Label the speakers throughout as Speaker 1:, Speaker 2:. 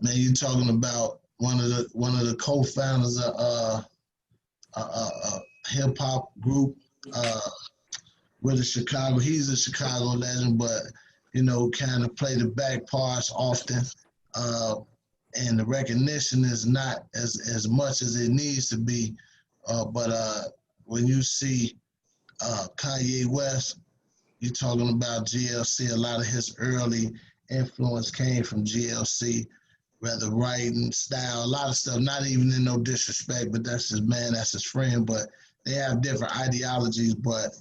Speaker 1: Man, you're talking about one of the co-founders of a hip hop group with the Chicago. He's a Chicago legend, but kind of play the back parts often. And the recognition is not as much as it needs to be. But when you see Kanye West, you're talking about GLC. A lot of his early influence came from GLC, whether writing, style, a lot of stuff, not even in no disrespect, but that's his man, that's his friend. But they have different ideologies, but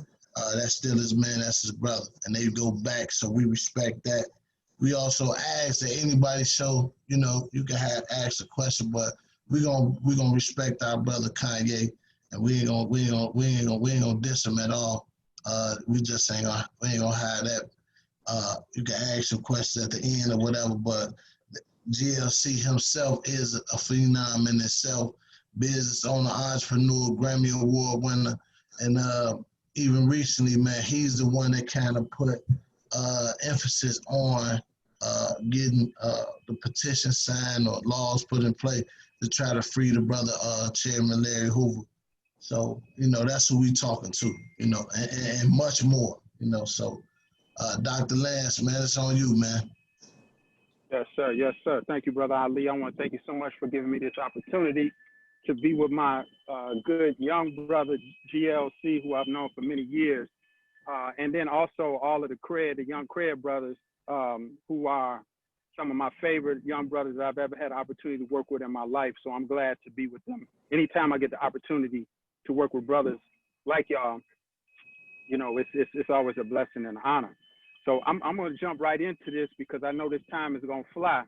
Speaker 1: that's still his man, that's his brother. And they go back, so we respect that. We also ask that anybody show, you can ask a question, but we're gonna respect our brother Kanye, and we ain't gonna diss him at all. We just ain't gonna have that. You can ask some questions at the end or whatever, but GLC himself is a phenom in itself. Business owner, entrepreneur, Grammy Award winner, and even recently, man, he's the one that kind of put emphasis on getting the petition signed or laws put in place to try to free the brother Chairman Larry Hoover. So, that's who we talking to, and much more, So, Dr. Lance, man, it's on you, man.
Speaker 2: Yes, sir. Yes, sir. Thank you, Brother Ali. I want to thank you so much for giving me this opportunity to be with my good young brother, GLC, who I've known for many years. And then also all of the young Cred brothers, who are some of my favorite young brothers I've ever had the opportunity to work with in my life. So I'm glad to be with them. Anytime I get the opportunity to work with brothers like y'all, it's always a blessing and an honor. So I'm going to jump right into this because I know this time is going to fly.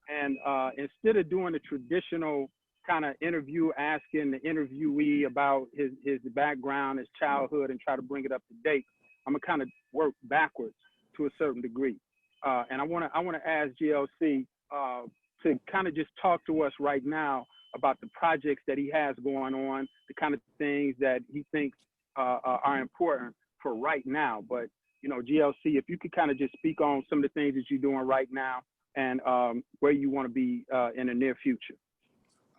Speaker 2: And instead of doing the traditional kind of interview, asking the interviewee about his background, his childhood, and try to bring it up to date, I'm going to kind of work backwards to a certain degree. And I want to ask GLC to kind of just talk to us right now about the projects that he has going on, the kind of things that he thinks are important for right now. But GLC, if you could kind of just speak on some of the things that you're doing right now and where you want to be in the near future.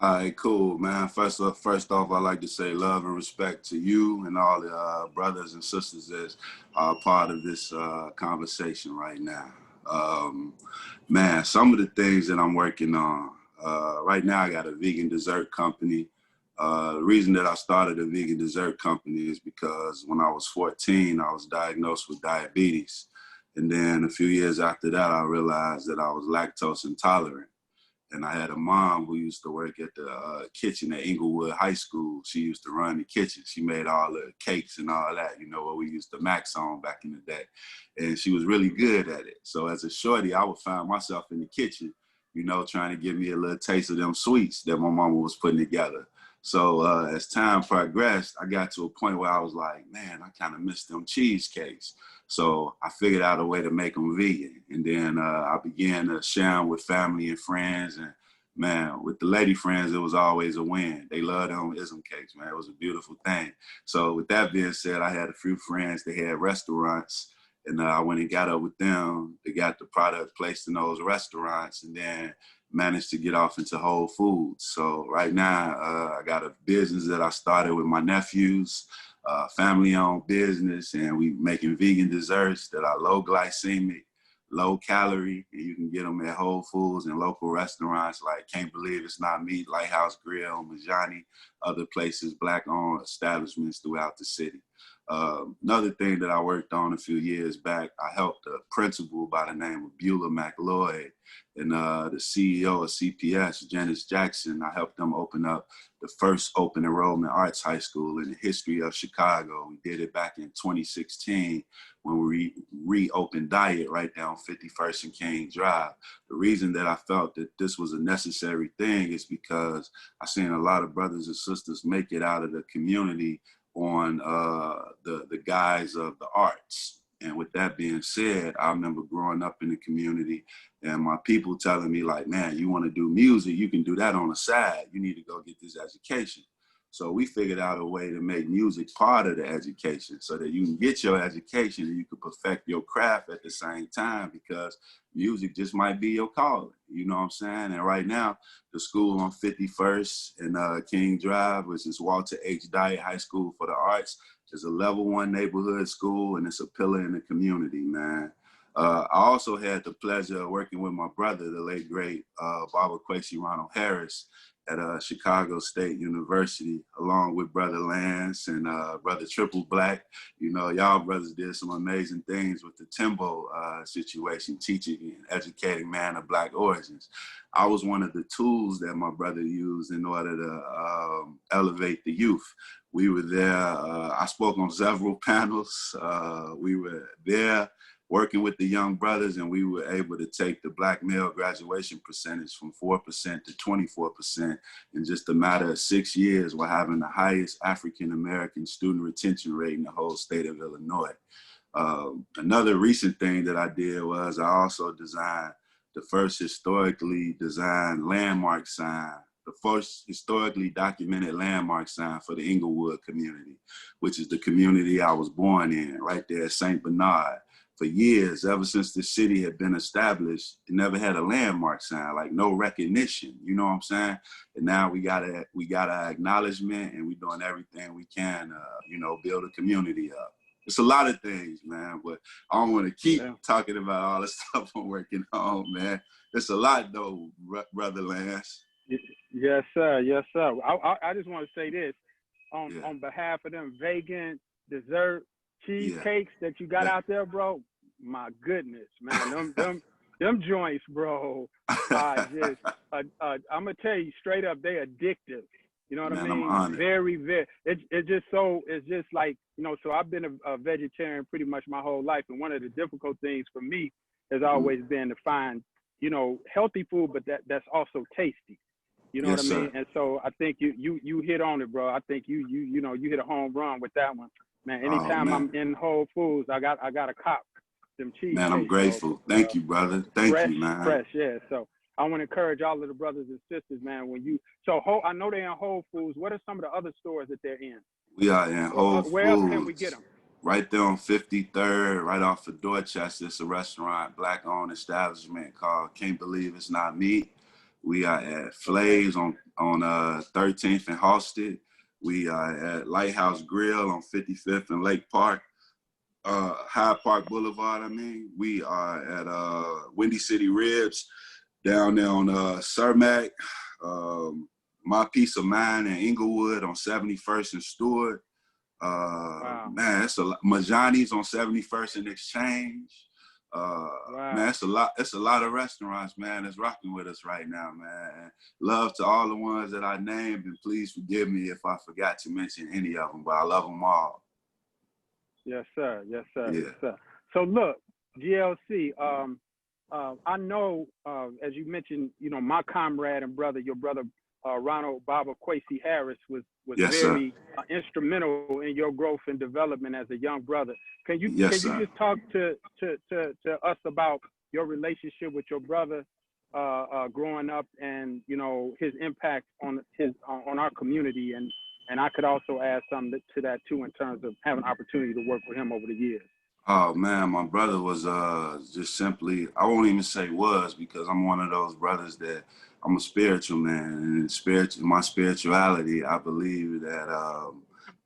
Speaker 3: All right, cool, man. First off, I'd like to say love and respect to you and all the brothers and sisters that are part of this conversation right now. Man, some of the things that I'm working on, right now I got a vegan dessert company. The reason that I started a vegan dessert company is because when I was 14, I was diagnosed with diabetes. And then a few years after that, I realized that I was lactose intolerant. And I had a mom who used to work at the kitchen at Inglewood High School. She used to run the kitchen. She made all the cakes and all that, what we used to max on back in the day. And she was really good at it. So as a shorty, I would find myself in the kitchen, trying to give me a little taste of them sweets that my mama was putting together. So as time progressed, I got to a point where I was like, man, I kind of miss them cheesecakes. So I figured out a way to make them vegan. And then I began to share them with family and friends. And man, with the lady friends, it was always a win. They loved them ism cakes, man. It was a beautiful thing. So with that being said, I had a few friends that had restaurants. And I went and got up with them. They got the product placed in those restaurants and then managed to get off into Whole Foods. So right now, I got a business that I started with my nephews, family-owned business, and we making vegan desserts that are low glycemic, low calorie, and you can get them at Whole Foods and local restaurants like Can't Believe It's Not Meat, Lighthouse Grill, Majani, other places, Black-owned establishments throughout the city. Another thing that I worked on a few years back, I helped a principal by the name of Beulah McLeod and the CEO of CPS, Janice Jackson. I helped them open up the first open enrollment arts high school in the history of Chicago. We did it back in 2016 when we reopened Diet right down 51st and King Drive. The reason that I felt that this was a necessary thing is because I seen a lot of brothers and sisters make it out of the community on the guise of the arts. And with that being said, I remember growing up in the community and my people telling me like, man, you want to do music, you can do that on the side. You need to go get this education. So we figured out a way to make music part of the education so that you can get your education and you can perfect your craft at the same time, because music just might be your calling, you know what I'm saying? And right now, the school on 51st and King Drive, which is Walter H. Dyer High School for the Arts, is a level 1 neighborhood school, and it's a pillar in the community, man. I also had the pleasure of working with my brother, the late, great Baba Quincy Ronald Harris, at Chicago State University, along with Brother Lance and Brother Triple Black. You know, y'all brothers did some amazing things with the Timbo situation, teaching and educating man of Black origins. I was one of the tools that my brother used in order to elevate the youth. We were there, I spoke on several panels. We were there working with the young brothers, and we were able to take the Black male graduation percentage from 4% to 24% in just a matter of 6 years, while having the highest African-American student retention rate in the whole state of Illinois. Another recent thing that I did was I also designed the first historically designed landmark sign, the first historically documented landmark sign for the Inglewood community, which is the community I was born in, right there at St. Bernard. For years, ever since the city had been established, it never had a landmark sign, like no recognition, you know what I'm saying? And now we got our acknowledgement, and we're doing everything we can, you know, build a community up. It's a lot of things, man, but I don't want to keep talking about all the stuff I'm working on, man. It's a lot, though, Brother Lance.
Speaker 2: Yes, sir. Yes, sir. I just want to say this on behalf of them vegan dessert cheesecakes that you got out there, bro. My goodness, man, them joints, bro. I'm gonna tell you straight up, they addictive. You know what I mean? Very, very. It's just like, you know. So I've been a vegetarian pretty much my whole life, and one of the difficult things for me has always been to find, you know, healthy food, but that's also tasty. You know what I mean? And so I think you hit on it, bro. I think you hit a home run with that one. Man, anytime I'm in Whole Foods, I got a cop them cheese.
Speaker 3: Man, I'm grateful. Thank you, brother. Thank you, man.
Speaker 2: Fresh, yeah. So I want to encourage all of the brothers and sisters, man. I know they're in Whole Foods. What are some of the other stores that they're in?
Speaker 3: We are in Whole Foods.
Speaker 2: Where else can we get them?
Speaker 3: Right there on 53rd, right off of Dorchester. It's a restaurant, Black-owned establishment called Can't Believe It's Not Meat. We are at Flay's on 13th and Halsted. We are at Lighthouse Grill on 55th and Lake Park, Hyde Park Boulevard, I mean. We are at Windy City Ribs down there on Cermak, My Peace of Mind in Inglewood on 71st and Stewart. Man, it's a lot. Majani's on 71st and Exchange. Man, it's a lot of restaurants, man, that's rocking with us right now, man. Love to all the ones that I named, and please forgive me if I forgot to mention any of them, but I love them all.
Speaker 2: Yes, sir. Yes, sir. Yeah. Yes, sir. So look, GLC, I know, as you mentioned, you know, my comrade and brother, your brother, Ronald Baba Quincy Harris was very instrumental in your growth and development as a young brother. Can you just talk to us about your relationship with your brother growing up, and you know his impact on our community, and I could also add something to that too in terms of having opportunity to work with him over the years.
Speaker 3: Oh man, my brother was just simply, I won't even say was, because I'm one of those brothers that I'm a spiritual man, and my spirituality, I believe that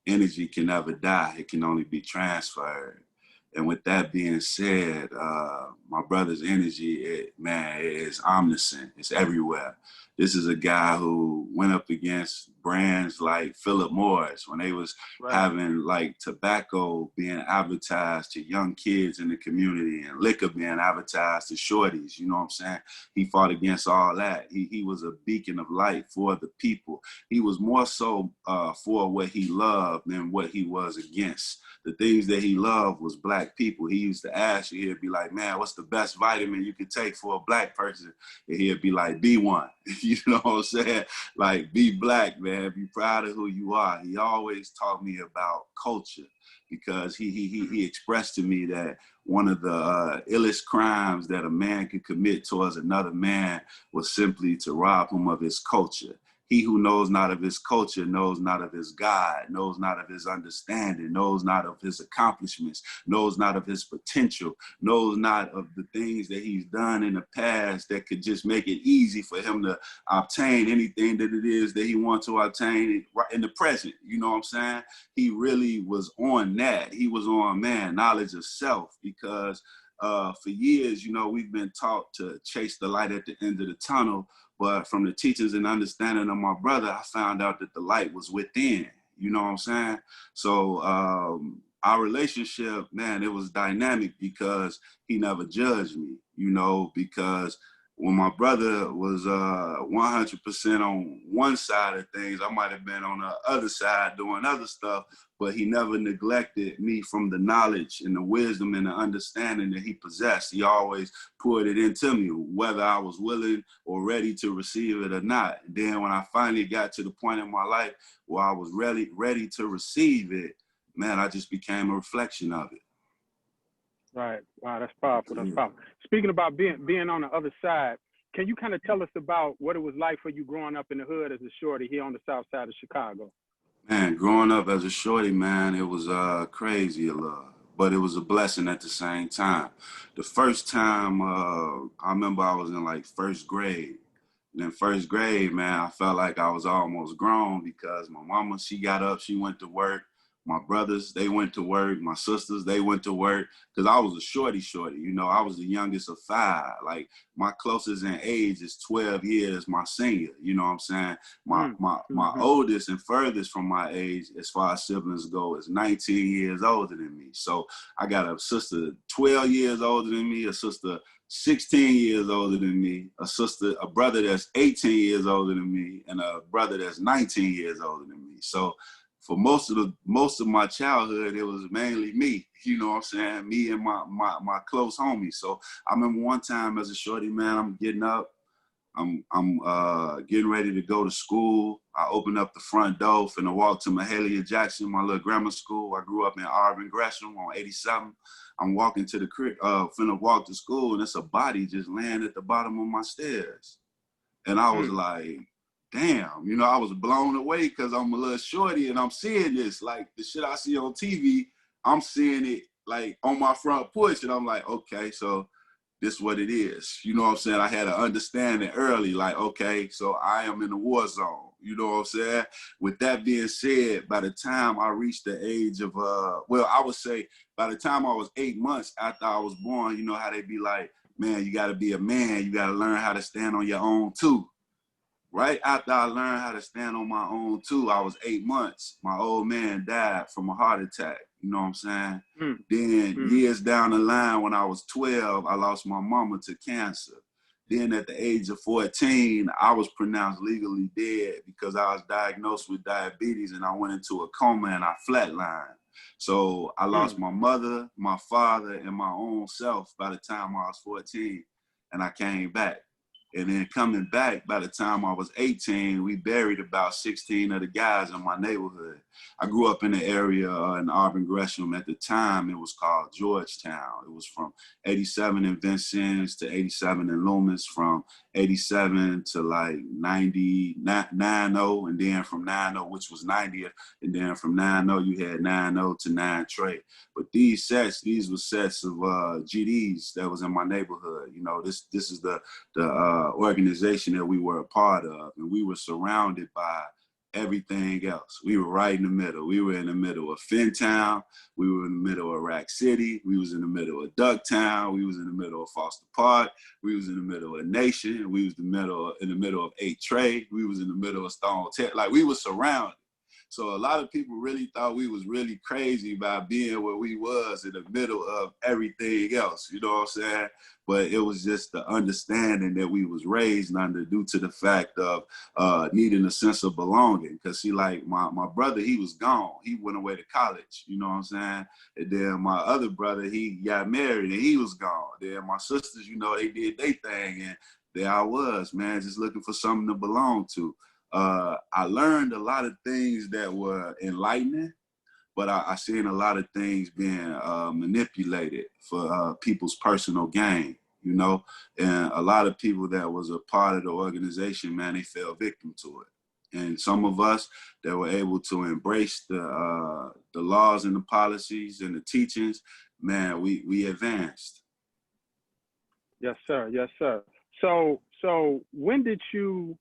Speaker 3: energy can never die. It can only be transferred. And with that being said, my brother's energy, it is omniscient. It's everywhere. This is a guy who went up against brands like Philip Morris when they was having like tobacco being advertised to young kids in the community and liquor being advertised to shorties. You know what I'm saying? He fought against all that. He was a beacon of light for the people. He was more so for what he loved than what he was against. The things that he loved was Black people. He used to ask you, he'd be like, man, what's the best vitamin you can take for a Black person? And he'd be like, be one. You know what I'm saying? Like, be Black, man. Be proud of who you are. He always taught me about culture, because he expressed to me that one of the illest crimes that a man could commit towards another man was simply to rob him of his culture. he who knows not of his culture knows not of his God, knows not of his understanding, knows not of his accomplishments, knows not of his potential, knows not of the things that he's done in the past that could just make it easy for him to obtain anything that it is that he wants to obtain in the present. You know what I'm saying? He really was on that. He was on, man, knowledge of self, because for years, you know, we've been taught to chase the light at the end of the tunnel. But from the teachings and understanding of my brother, I found out that the light was within. You know what I'm saying? So our relationship, man, it was dynamic because he never judged me, you know, because when my brother was 100% on one side of things, I might have been on the other side doing other stuff, but he never neglected me from the knowledge and the wisdom and the understanding that he possessed. He always poured it into me, whether I was willing or ready to receive it or not. And then when I finally got to the point in my life where I was ready to receive it, man, I just became a reflection of it.
Speaker 2: Right. Wow, that's powerful. That's powerful. Speaking about being on the other side, can you kind of tell us about what it was like for you growing up in the hood as a shorty here on the south side of Chicago?
Speaker 3: Man, growing up as a shorty, man, it was crazy a lot, but it was a blessing at the same time. The first time, I remember I was in like first grade. And in first grade, man, I felt like I was almost grown because my mama, she got up, she went to work. My brothers, they went to work. My sisters, they went to work. Because I was a shorty. You know, I was the youngest of 5. Like, my closest in age is 12 years, my senior. You know what I'm saying? My oldest and furthest from my age, as far as siblings go, is 19 years older than me. So I got a sister 12 years older than me, a sister 16 years older than me, a brother that's 18 years older than me, and a brother that's 19 years older than me. So for most of my childhood, it was mainly me, you know what I'm saying? Me and my close homies. So I remember one time as a shorty, man, I'm getting up, I'm getting ready to go to school. I opened up the front door, finna walk to Mahalia Jackson, my little grammar school. I grew up in Auburn Gresham on 87. I'm walking to the crib, finna walk to school, and it's a body just laying at the bottom of my stairs. And I was like, damn, you know, I was blown away because I'm a little shorty and I'm seeing this, like the shit I see on TV, I'm seeing it like on my front porch, and I'm like, okay, so this is what it is. You know what I'm saying? I had an understanding early, like, okay, so I am in the war zone. You know what I'm saying? With that being said, by the time I reached the age of, I would say by the time I was 8 months after I was born, you know how they be like, man, you got to be a man. You got to learn how to stand on your own too. Right after I learned how to stand on my own too, I was 8 months. My old man died from a heart attack. You know what I'm saying? Then years down the line, when I was 12, I lost my mama to cancer. Then at the age of 14, I was pronounced legally dead because I was diagnosed with diabetes and I went into a coma and I flatlined. So I lost my mother, my father, and my own self by the time I was 14, and I came back. And then coming back, by the time I was 18, we buried about 16 of the guys in my neighborhood. I grew up in the area in Auburn Gresham. At the time, it was called Georgetown. It was from 87 in Vincennes to 87 in Loomis, from 87 to like 90, 90, and then from 90, which was 90th, and then from 90, you had 90 to 9 Trey. But these were sets of GDs that was in my neighborhood. You know, this is the organization that we were a part of, and we were surrounded by everything else. We were right in the middle. We were in the middle of Fintown. We were in the middle of Rack City. We was in the middle of Ducktown. We was in the middle of Foster Park. We was in the middle of Nation. We was in the middle of 8 Trey. We was in the middle of Stone Tech. Like, we were surrounded. So a lot of people really thought we was really crazy by being where we was in the middle of everything else, you know what I'm saying? But it was just the understanding that we was raised under due to the fact of needing a sense of belonging. Because see, like my brother, he was gone. He went away to college, you know what I'm saying? And then my other brother, he got married and he was gone. Then my sisters, you know, they did their thing, and there I was, man, just looking for something to belong to. I learned a lot of things that were enlightening, but I seen a lot of things being manipulated for people's personal gain, you know? And a lot of people that was a part of the organization, man, they fell victim to it. And some of us that were able to embrace the laws and the policies and the teachings, man, we advanced.
Speaker 2: Yes, sir. Yes, sir. So when did you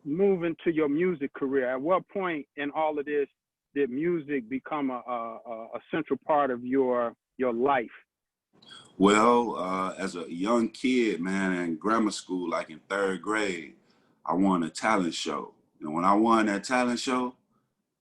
Speaker 2: move into your music career? At what point in all of this did music become a central part of your life?
Speaker 3: Well, as a young kid, man, in grammar school, like in 3rd grade, I won a talent show. And when I won that talent show,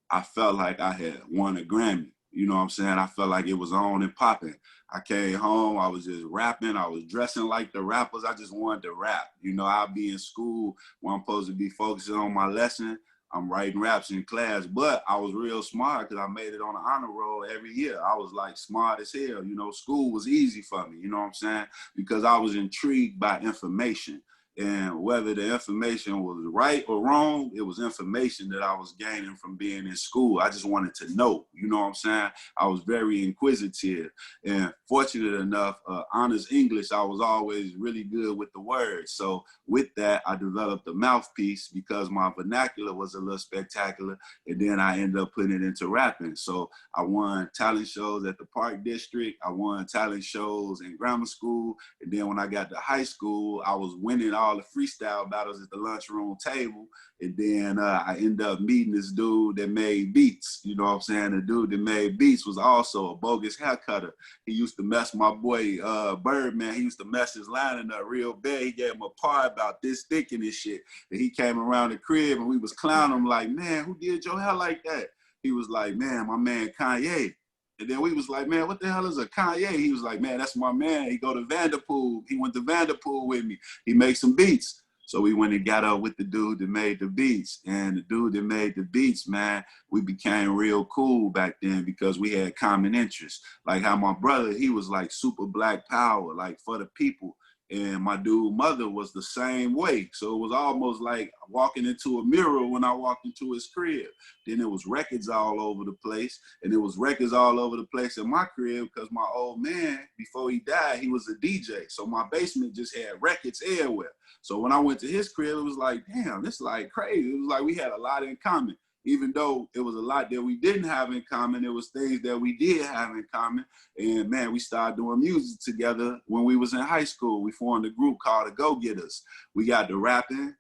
Speaker 3: I felt like I had won a Grammy. You know what I'm saying? I felt like it was on and popping. I came home, I was just rapping. I was dressing like the rappers. I just wanted to rap. You know, I'll be in school when I'm supposed to be focusing on my lesson. I'm writing raps in class, but I was real smart because I made it on the honor roll every year. I was like smart as hell. You know, school was easy for me, you know what I'm saying? Because I was intrigued by information. And whether the information was right or wrong, it was information that I was gaining from being in school. I just wanted to know, you know what I'm saying? I was very inquisitive. And fortunate enough, honors English, I was always really good with the words. So with that, I developed a mouthpiece because my vernacular was a little spectacular. And then I ended up putting it into rapping. So I won talent shows at the Park District. I won talent shows in grammar school. And then when I got to high school, I was winning all the freestyle battles at the lunchroom table. And then I ended up meeting this dude that made beats. You know what I'm saying? The dude that made beats was also a bogus hair cutter. He used to mess my boy Birdman. He used to mess his lining up real bad. He gave him a part about this thick and this shit. And he came around the crib and we was clowning him like, man, who did your hair like that? He was like, man, my man Kanye. And then we was like, man, what the hell is a Kanye? He was like, man, that's my man. He go to Vanderpool. He went to Vanderpool with me. He makes some beats. So we went and got up with the dude that made the beats. And the dude that made the beats, man, we became real cool back then because we had common interests. Like how my brother, he was like super black power, like for the people. And my dude mother was the same way. So it was almost like walking into a mirror when I walked into his crib. Then it was records all over the place. And it was records all over the place in my crib because my old man, before he died, he was a DJ. So my basement just had records everywhere. So when I went to his crib, it was like, damn, this is like crazy. It was like we had a lot in common. Even though it was a lot that we didn't have in common, it was things that we did have in common. And man, we started doing music together when we was in high school. We formed a group called the Go-Getters. We got to rapping.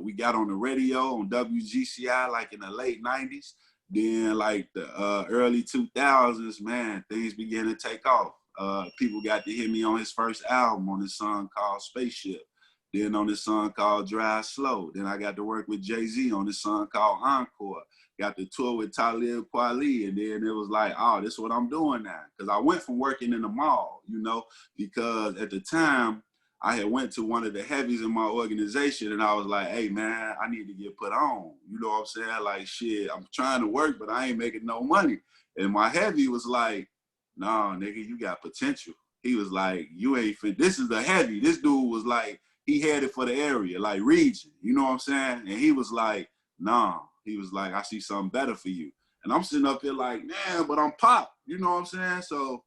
Speaker 3: We got on the radio on WGCI like in the late 90s. Then like the early 2000s, man, things began to take off. People got to hear me on his first album on this song called Spaceship. Then on this song called Drive Slow. Then I got to work with Jay-Z on this song called Encore. Got to tour with Talib Kweli. And then it was like, oh, this is what I'm doing now. Because I went from working in the mall, you know, because at the time, I had went to one of the heavies in my organization and I was like, hey, man, I need to get put on. You know what I'm saying? Like, shit, I'm trying to work, but I ain't making no money. And my heavy was like, nah, nigga, you got potential. He was like, you ain't fit. This is the heavy. This dude was like, he had it for the area, like region, you know what I'm saying? And he was like, nah, he was like, I see something better for you. And I'm sitting up here like, man, but I'm Pop, you know what I'm saying? So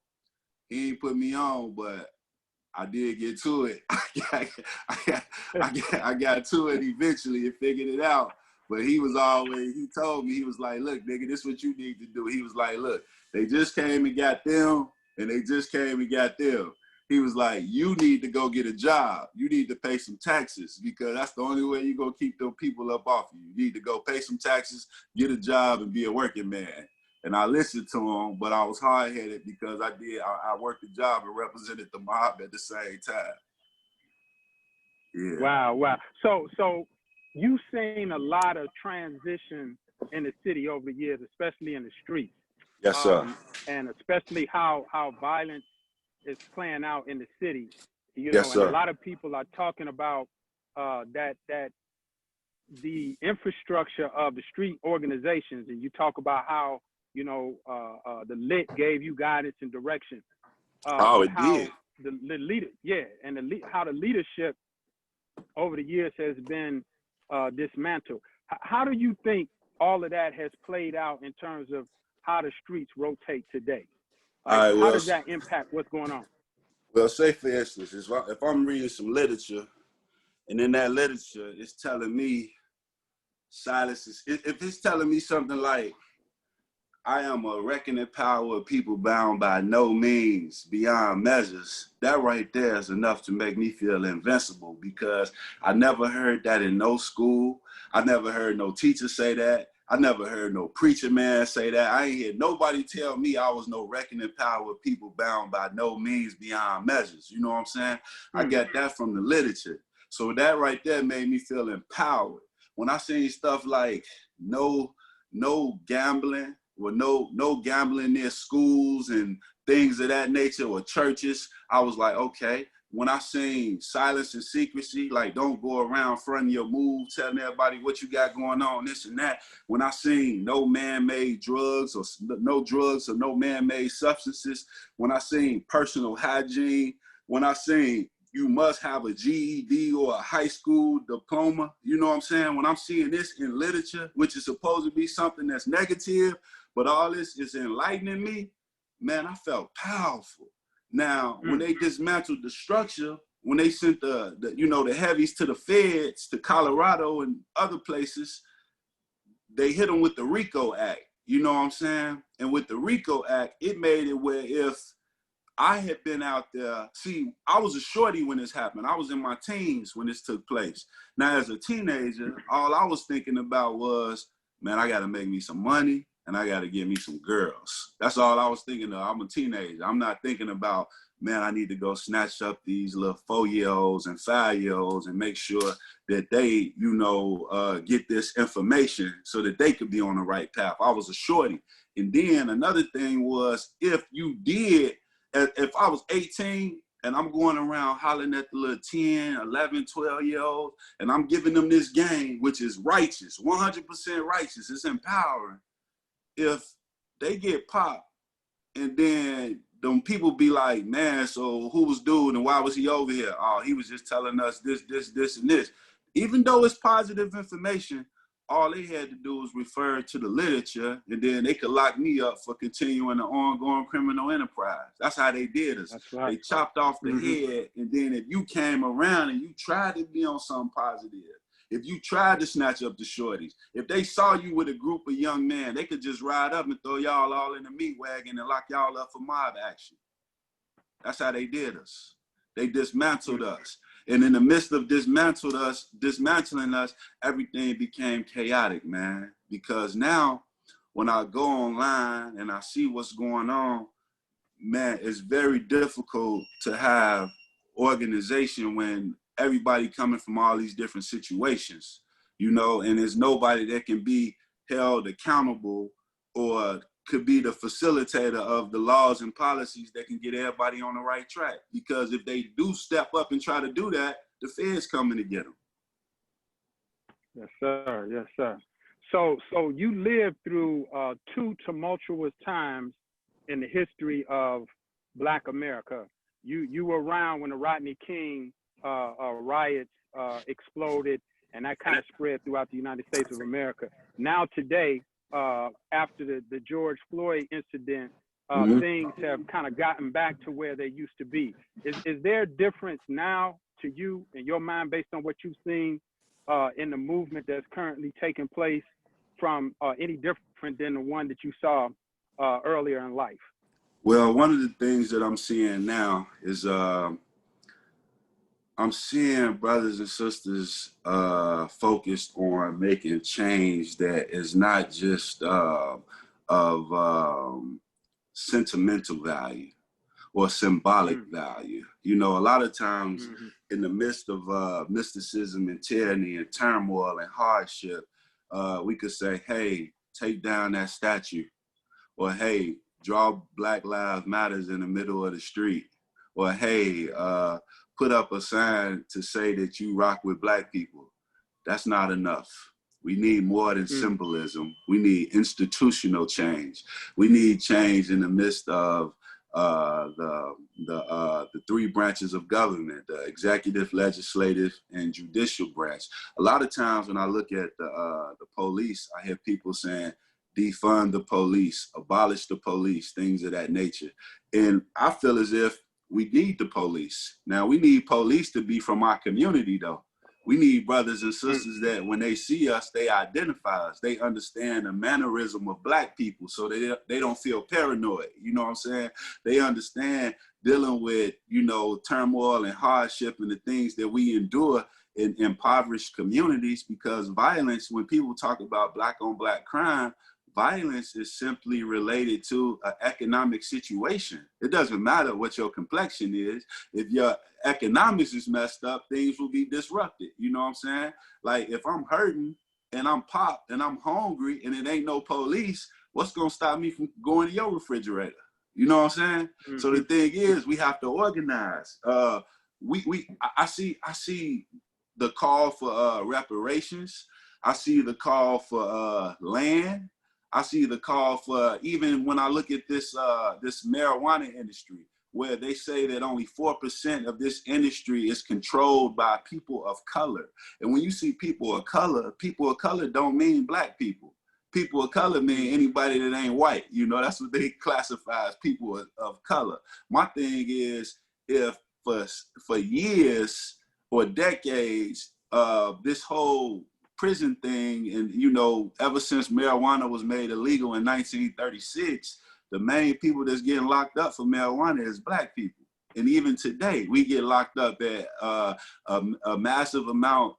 Speaker 3: he ain't put me on, but I did get to it. I got to it eventually and figured it out. But he was always, he told me, he was like, look, nigga, this is what you need to do. He was like, look, they just came and got them, and they just came and got them. He was like, you need to go get a job. You need to pay some taxes because that's the only way you're going to keep them people up off you. You need to go pay some taxes, get a job, and be a working man. And I listened to him, but I was hard-headed because I worked a job and represented the mob at the same time. Yeah.
Speaker 2: Wow. So you've seen a lot of transition in the city over the years, especially in the streets.
Speaker 3: Yes, sir.
Speaker 2: And especially how violence is playing out in the city. You know,
Speaker 3: yes, sir.
Speaker 2: And a lot of people are talking about that the infrastructure of the street organizations, and you talk about how, you know, the lit gave you guidance and direction.
Speaker 3: It did.
Speaker 2: The leader, and how the leadership over the years has been dismantled. How do you think all of that has played out in terms of how the streets rotate today? Like, how does that impact what's going on?
Speaker 3: Well, say for instance, if I'm reading some literature, and in that literature, it's telling me silence is, if it's telling me something like, I am a reckoning power of people bound by no means beyond measures, that right there is enough to make me feel invincible, because I never heard that in no school. I never heard no teacher say that. I never heard no preacher man say that. I ain't hear nobody tell me I was no reckoning power of people bound by no means beyond measures. You know what I'm saying? I got that from the literature. So that right there made me feel empowered. When I seen stuff like no gambling, or no gambling near schools and things of that nature, or churches, I was like, okay. When I seen silence and secrecy, like don't go around fronting your move, telling everybody what you got going on, this and that. When I seen no man-made drugs, or no man-made substances. When I seen personal hygiene. When I seen you must have a GED or a high school diploma. You know what I'm saying? When I'm seeing this in literature, which is supposed to be something that's negative, but all this is enlightening me, man, I felt powerful. Now, when they dismantled the structure, when they sent the heavies to the feds, to Colorado and other places, they hit them with the RICO Act. You know what I'm saying? And with the RICO Act, it made it where if I had been out there, see, I was a shorty when this happened. I was in my teens when this took place. Now, as a teenager, all I was thinking about was, man, I got to make me some money and I got to get me some girls. That's all I was thinking of. I'm a teenager. I'm not thinking about, man, I need to go snatch up these little 4-year-olds and 5-year-olds and make sure that they, get this information so that they could be on the right path. I was a shorty. And then another thing was, if I was 18 and I'm going around hollering at the little 10, 11, 12-year-olds, and I'm giving them this game, which is righteous, 100% righteous, it's empowering. If they get popped and then them people be like, man, so who was dude and why was he over here? Oh, he was just telling us this, and this. Even though it's positive information, all they had to do was refer to the literature, and then they could lock me up for continuing an ongoing criminal enterprise. That's how they did us.
Speaker 2: That's right.
Speaker 3: They chopped off the head, and then if you came around and you tried to be on something positive, if you tried to snatch up the shorties, if they saw you with a group of young men, they could just ride up and throw y'all all in the meat wagon and lock y'all up for mob action. That's how they did us. They dismantled us. And in the midst of dismantling us, everything became chaotic, man. Because now, when I go online and I see what's going on, man, it's very difficult to have organization when everybody coming from all these different situations, and there's nobody that can be held accountable or could be the facilitator of the laws and policies that can get everybody on the right track. Because if they do step up and try to do that, the feds coming to get them.
Speaker 2: Yes, sir. Yes, sir. So you lived through 2 tumultuous times in the history of Black America. You were around when the Rodney King riots exploded, and that kind of spread throughout the United States of America. Now today, after the George Floyd incident, things have kind of gotten back to where they used to be. Is there a difference now to you in your mind based on what you've seen in the movement that's currently taking place from any different than the one that you saw earlier in life?
Speaker 3: Well, one of the things that I'm seeing now is I'm seeing brothers and sisters focused on making change that is not just of sentimental value or symbolic value. A lot of times in the midst of mysticism and tyranny and turmoil and hardship, we could say, hey, take down that statue, or hey, draw Black Lives Matters in the middle of the street, or hey, put up a sign to say that you rock with Black people. That's not enough. We need more than symbolism. We need institutional change. We need change in the midst of the 3 branches of government: the executive, legislative, and judicial branch. A lot of times when I look at the police, I hear people saying, defund the police, abolish the police, things of that nature. And I feel as if we need the police. Now, we need police to be from our community, though. We need brothers and sisters that when they see us, they identify us. They understand the mannerism of Black people, so they don't feel paranoid. You know what I'm saying? They understand dealing with, you know, turmoil and hardship and the things that we endure in impoverished communities, because violence, when people talk about Black on Black crime, violence is simply related to an economic situation. It doesn't matter what your complexion is. If your economics is messed up, things will be disrupted. You know what I'm saying? Like if I'm hurting and I'm popped and I'm hungry and it ain't no police, what's gonna stop me from going to your refrigerator? You know what I'm saying? Mm-hmm. So the thing is, we have to organize. I see the call for reparations. I see the call for land. I see the call for, even when I look at this this marijuana industry, where they say that only 4% of this industry is controlled by people of color. And when you see people of color don't mean Black people. People of color mean anybody that ain't white. You know, that's what they classify as people of color. My thing is, if for years or decades, this whole prison thing, and you know, ever since marijuana was made illegal in 1936, the main people that's getting locked up for marijuana is Black people. And even today, we get locked up at a massive amount,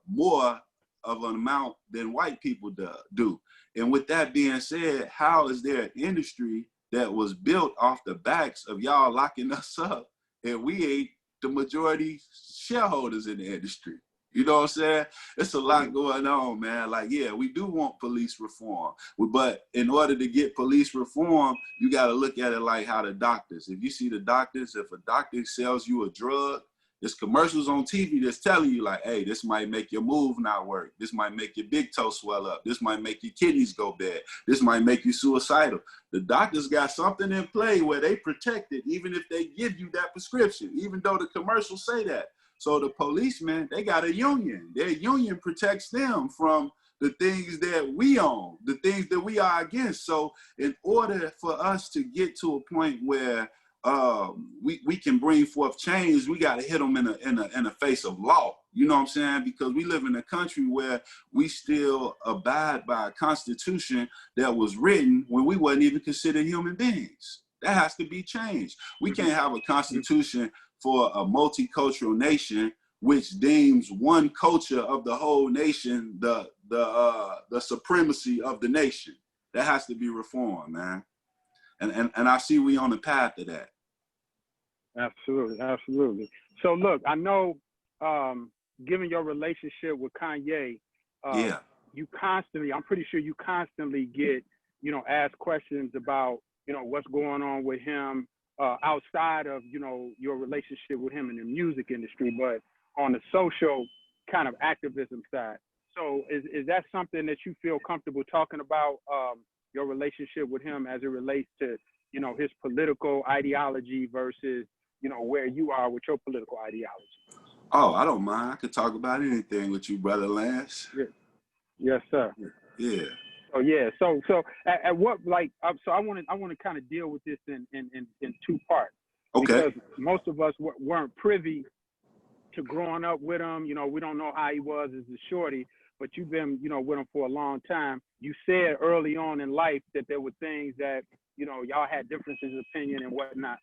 Speaker 3: more of an amount than white people do. And with that being said, how is there an industry that was built off the backs of y'all locking us up, and we ain't the majority shareholders in the industry? You know what I'm saying? It's a lot going on, man. Like, yeah, we do want police reform, but in order to get police reform, you got to look at it like how the doctors. If you see the doctors, if a doctor sells you a drug, there's commercials on TV that's telling you like, hey, this might make your move not work. This might make your big toe swell up. This might make your kidneys go bad. This might make you suicidal. The doctors got something in play where they protect it, even if they give you that prescription, even though the commercials say that. So the policemen, they got a union. Their union protects them from the things that we own, the things that we are against. So in order for us to get to a point where we can bring forth change, we got to hit them in the face of law. You know what I'm saying? Because we live in a country where we still abide by a constitution that was written when we wasn't even considered human beings. That has to be changed. We can't have a constitution for a multicultural nation which deems one culture of the whole nation the supremacy of the nation. That has to be reformed, man. And I see we on the path to that.
Speaker 2: Absolutely, absolutely. So look, I know, given your relationship with Kanye, you constantly, I'm pretty sure you constantly get, you know, asked questions about, you know, what's going on with him outside of, you know, your relationship with him in the music industry, but on the social kind of activism side. So is that something that you feel comfortable talking about, your relationship with him as it relates to, you know, his political ideology versus, you know, where you are with your political ideology?
Speaker 3: Oh, I don't mind. I could talk about anything with you, Brother Lance.
Speaker 2: Yeah. Yes, sir.
Speaker 3: Yeah.
Speaker 2: So yeah. So at what, like, so I want to kind of deal with this in two parts.
Speaker 3: Okay.
Speaker 2: Because most of us weren't privy to growing up with him. You know, we don't know how he was as a shorty, but you've been, you know, with him for a long time. You said early on in life that there were things that, you know, y'all had differences of opinion and whatnot.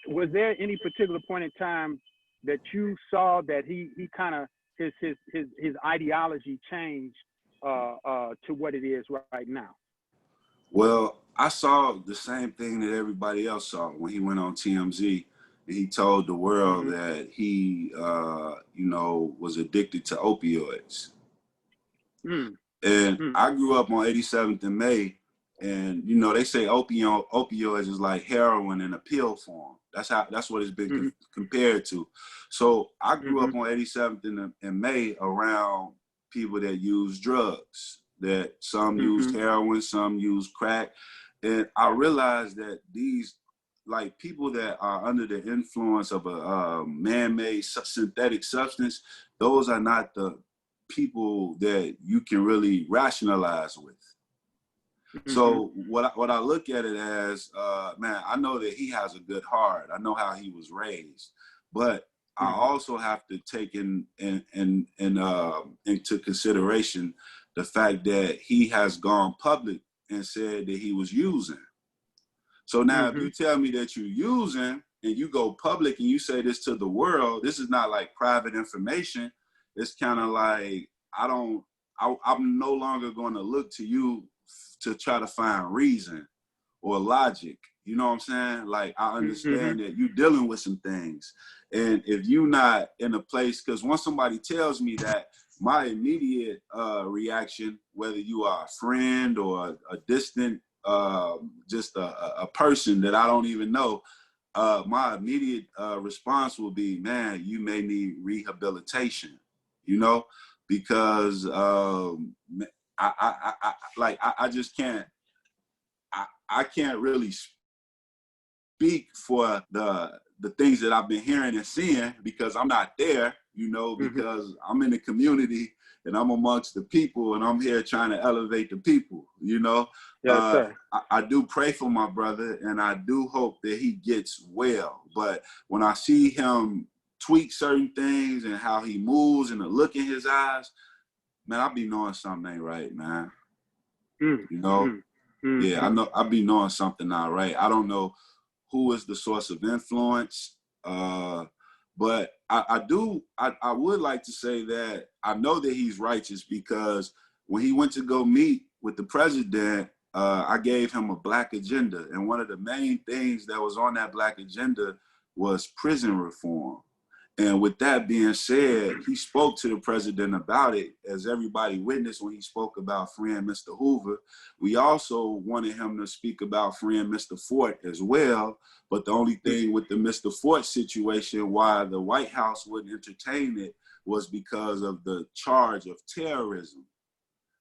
Speaker 2: Was there any particular point in time that you saw that he kind of his ideology changed to what it is right now?
Speaker 3: Well, I saw the same thing that everybody else saw when he went on TMZ, and he told the world that he, you know, was addicted to opioids. And I grew up on 87th and May, and you know, they say opioids is like heroin in a pill form. That's what it's been compared to. So I grew up on 87th and May around people that use drugs. That some used heroin, some used crack, and I realized that these, like, people that are under the influence of a man-made synthetic substance, those are not the people that you can really rationalize with. So what I look at it as, man, I know that he has a good heart. I know how he was raised, but I also have to take into consideration the fact that he has gone public and said that he was using. So now if you tell me that you're using and you go public and you say this to the world, this is not like private information. It's kind of like, I'm no longer going to look to you to try to find reason or logic. You know what I'm saying? Like, I understand that you're dealing with some things. And if you're not in a place, because once somebody tells me that, my immediate reaction, whether you are a friend or a distant, just a person that I don't even know, my immediate response will be, man, you may need rehabilitation, you know, because I just can't, I can't really speak for the things that I've been hearing and seeing, because I'm not there, you know, because I'm in the community and I'm amongst the people and I'm here trying to elevate the people, you know.
Speaker 2: Yes, sir.
Speaker 3: I do pray for my brother and I do hope that he gets well. But when I see him tweak certain things and how he moves and the look in his eyes, man, I be knowing something ain't right, man. You know? Yeah, I know I be knowing something not right. I don't know who is the source of influence, but I would like to say that I know that he's righteous, because when he went to go meet with the president, I gave him a black agenda. And one of the main things that was on that black agenda was prison reform. And with that being said, he spoke to the president about it, as everybody witnessed when he spoke about freeing Mr. Hoover. We also wanted him to speak about freeing Mr. Fort as well. But the only thing with the Mr. Fort situation, why the White House wouldn't entertain it, was because of the charge of terrorism.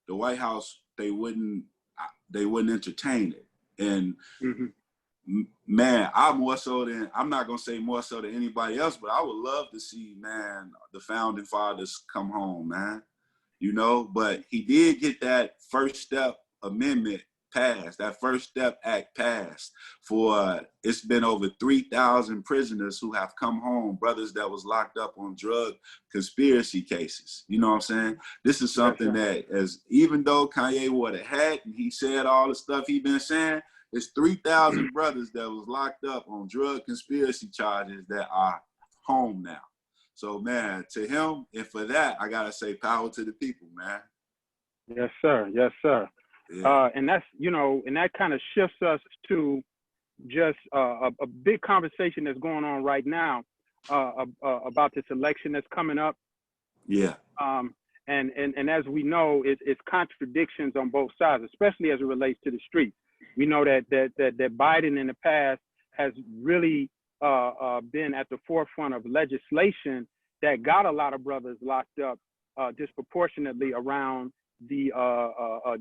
Speaker 3: The White House, they wouldn't entertain it. And man, I'm not gonna say more so than anybody else, but I would love to see, man, the founding fathers come home, man. You know, but he did get that First Step Amendment passed, that First Step Act passed. For it's been over 3,000 prisoners who have come home, brothers that was locked up on drug conspiracy cases. You know what I'm saying? This is something that, as even though Kanye wore the hat and he said all the stuff he been saying, it's 3,000 brothers that was locked up on drug conspiracy charges that are home now. So, man, to him, and for that, I got to say power to the people, man.
Speaker 2: Yes, sir. Yes, sir.
Speaker 3: Yeah.
Speaker 2: And that's, you know, and that kind of shifts us to just a big conversation that's going on right now about this election that's coming up.
Speaker 3: Yeah.
Speaker 2: And as we know, it's contradictions on both sides, especially as it relates to the streets. We know that Biden in the past has really been at the forefront of legislation that got a lot of brothers locked up disproportionately around the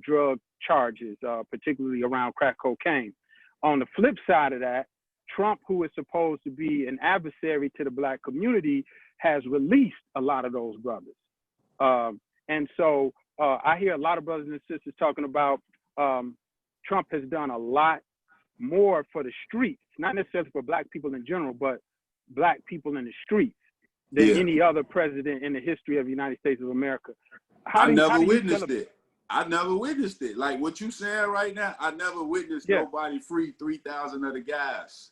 Speaker 2: drug charges, particularly around crack cocaine. On the flip side of that, Trump, who is supposed to be an adversary to the Black community, has released a lot of those brothers. And so I hear a lot of brothers and sisters talking about Trump has done a lot more for the streets, not necessarily for Black people in general, but Black people in the streets than any other president in the history of the United States of America.
Speaker 3: I never witnessed it. Like what you saying right now, I never witnessed nobody free 3,000 of the guys.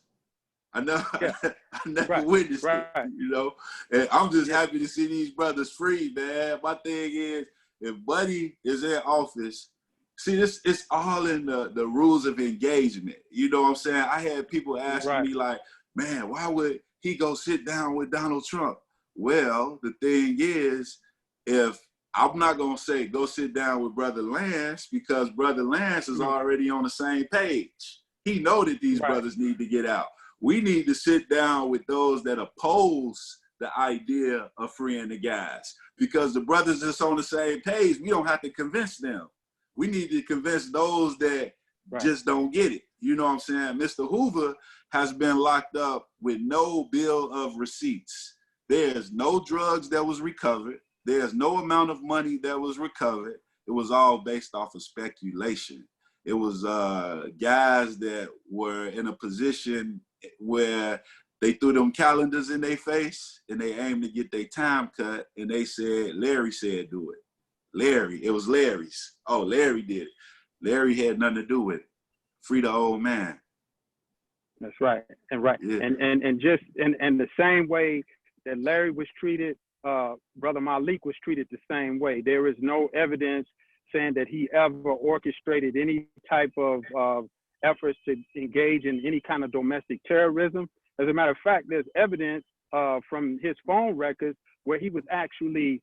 Speaker 3: I never witnessed it, you know. And I'm just happy to see these brothers free, man. My thing is, if Buddy is in office, see, it's all in the rules of engagement. You know what I'm saying? I had people asking me like, man, why would he go sit down with Donald Trump? Well, the thing is, if I'm not going to say go sit down with Brother Lance, because Brother Lance is already on the same page. He know that these brothers need to get out. We need to sit down with those that oppose the idea of freeing the guys, because the brothers that's on the same page, we don't have to convince them. We need to convince those that just don't get it. You know what I'm saying? Mr. Hoover has been locked up with no bill of receipts. There's no drugs that was recovered. There's no amount of money that was recovered. It was all based off of speculation. It was guys that were in a position where they threw them calendars in their face and they aimed to get their time cut, and they said, Larry said do it. Larry, it was Larry's. Oh, Larry did it. Larry had nothing to do with it. Free the old man.
Speaker 2: That's right. And right. Yeah. And just and the same way that Larry was treated, Brother Malik was treated the same way. There is no evidence saying that he ever orchestrated any type of efforts to engage in any kind of domestic terrorism. As a matter of fact, there's evidence from his phone records where he was actually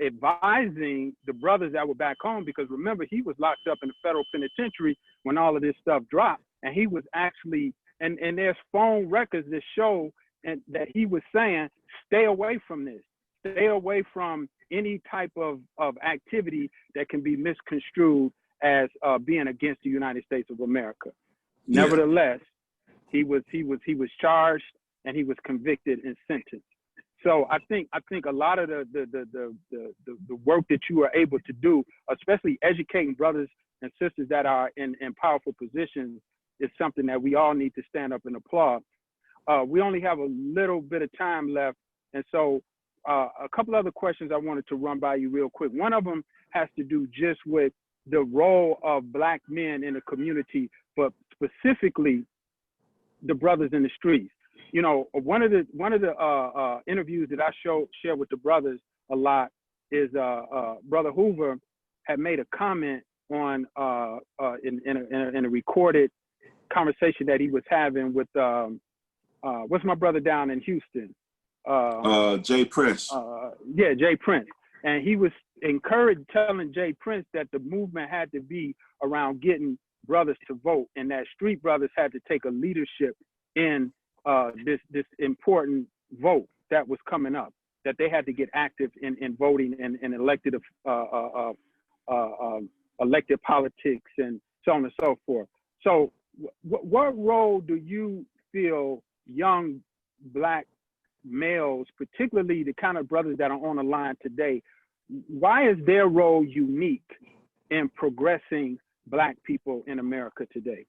Speaker 2: advising the brothers that were back home, because remember, he was locked up in the federal penitentiary when all of this stuff dropped, and he was actually, and there's phone records that show and that he was saying, stay away from this, stay away from any type of activity that can be misconstrued as being against the United States of America. Yeah. Nevertheless, he was charged and he was convicted and sentenced. So I think a lot of the work that you are able to do, especially educating brothers and sisters that are in powerful positions, is something that we all need to stand up and applaud. We only have a little bit of time left, and so a couple other questions I wanted to run by you real quick. One of them has to do just with the role of Black men in the community, but specifically the brothers in the streets. You know, one of the interviews that I share with the brothers a lot is Brother Hoover had made a comment on in a recorded conversation that he was having with what's my brother down in Houston?
Speaker 3: Jay Prince.
Speaker 2: Yeah, Jay Prince. And he was telling Jay Prince that the movement had to be around getting brothers to vote, and that street brothers had to take a leadership in this important vote that was coming up, that they had to get active in voting and elected elected politics and so on and so forth. So what role do you feel young Black males, particularly the kind of brothers that are on the line today, why is their role unique in progressing Black people in America today?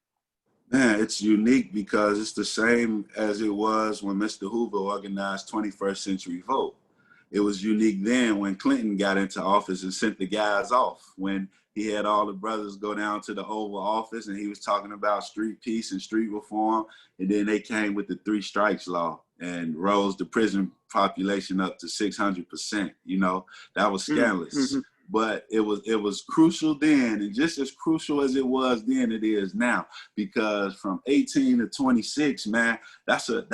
Speaker 3: Man, it's unique because it's the same as it was when Mr. Hoover organized 21st Century Vote. It was unique then when Clinton got into office and sent the guys off, when he had all the brothers go down to the Oval Office and he was talking about street peace and street reform. And then they came with the 3 strikes law and rose the prison population up to 600%. You know, that was scandalous. Mm-hmm. But it was crucial then, and just as crucial as it was then, it is now. Because from 18 to 26, man, that's the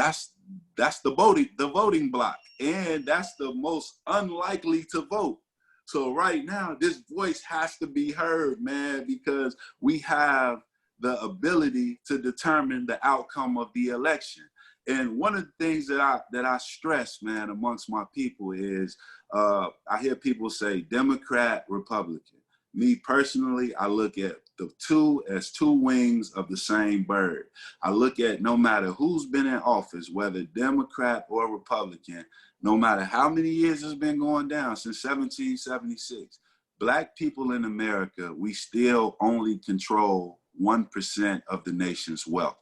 Speaker 3: voting block, and that's the most unlikely to vote. So right now, this voice has to be heard, man, because we have the ability to determine the outcome of the election. And one of the things that I stress, man, amongst my people is I hear people say Democrat, Republican. Me personally, I look at the two as 2 wings of the same bird. I look at no matter who's been in office, whether Democrat or Republican, no matter how many years it's been going down since 1776, Black people in America, we still only control 1% of the nation's wealth.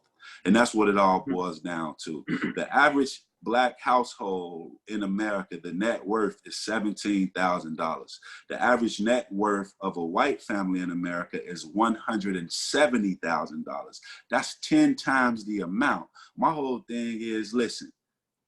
Speaker 3: And that's what it all boils down to. The average Black household in America, the net worth is $17,000. The average net worth of a white family in America is $170,000. That's 10 times the amount. My whole thing is, listen,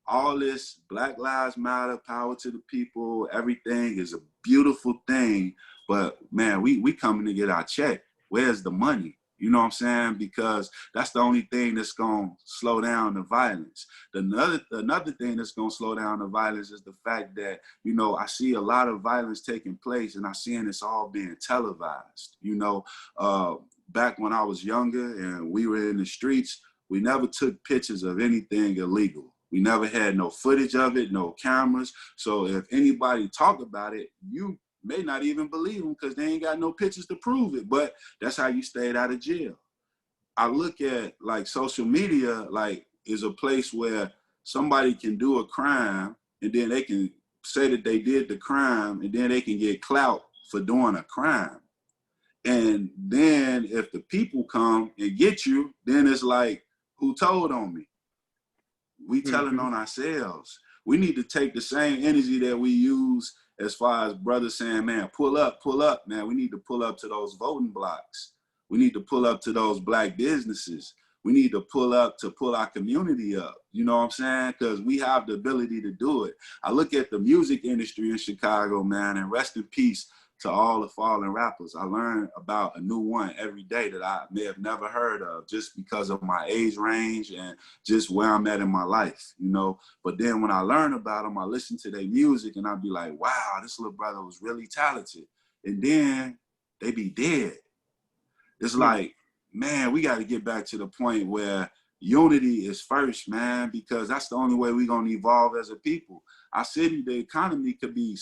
Speaker 3: all this Black Lives Matter, power to the people, everything is a beautiful thing. But man, we coming to get our check. Where's the money? You know what I'm saying? Because that's the only thing that's going to slow down the violence. Another thing that's going to slow down the violence is the fact that, you know, I see a lot of violence taking place and I'm seeing it's all being televised. You know, back when I was younger and we were in the streets, we never took pictures of anything illegal. We never had no footage of it, no cameras. So if anybody talk about it, you may not even believe them because they ain't got no pictures to prove it, but that's how you stayed out of jail. I look at like social media, like is a place where somebody can do a crime and then they can say that they did the crime and then they can get clout for doing a crime. And then if the people come and get you, then it's like, who told on me? We telling on ourselves. We need to take the same energy that we use as far as brothers saying, man, pull up, man. We need to pull up to those voting blocks. We need to pull up to those black businesses. We need to pull up to pull our community up. You know what I'm saying? Because we have the ability to do it. I look at the music industry in Chicago, man, and rest in peace to all the fallen rappers. I learn about a new one every day that I may have never heard of just because of my age range and just where I'm at in my life, you know. But then when I learn about them, I listen to their music and I be like, wow, this little brother was really talented. And then they be dead. It's like, man, we got to get back to the point where unity is first, man, because that's the only way we're going to evolve as a people. Our city, the economy could be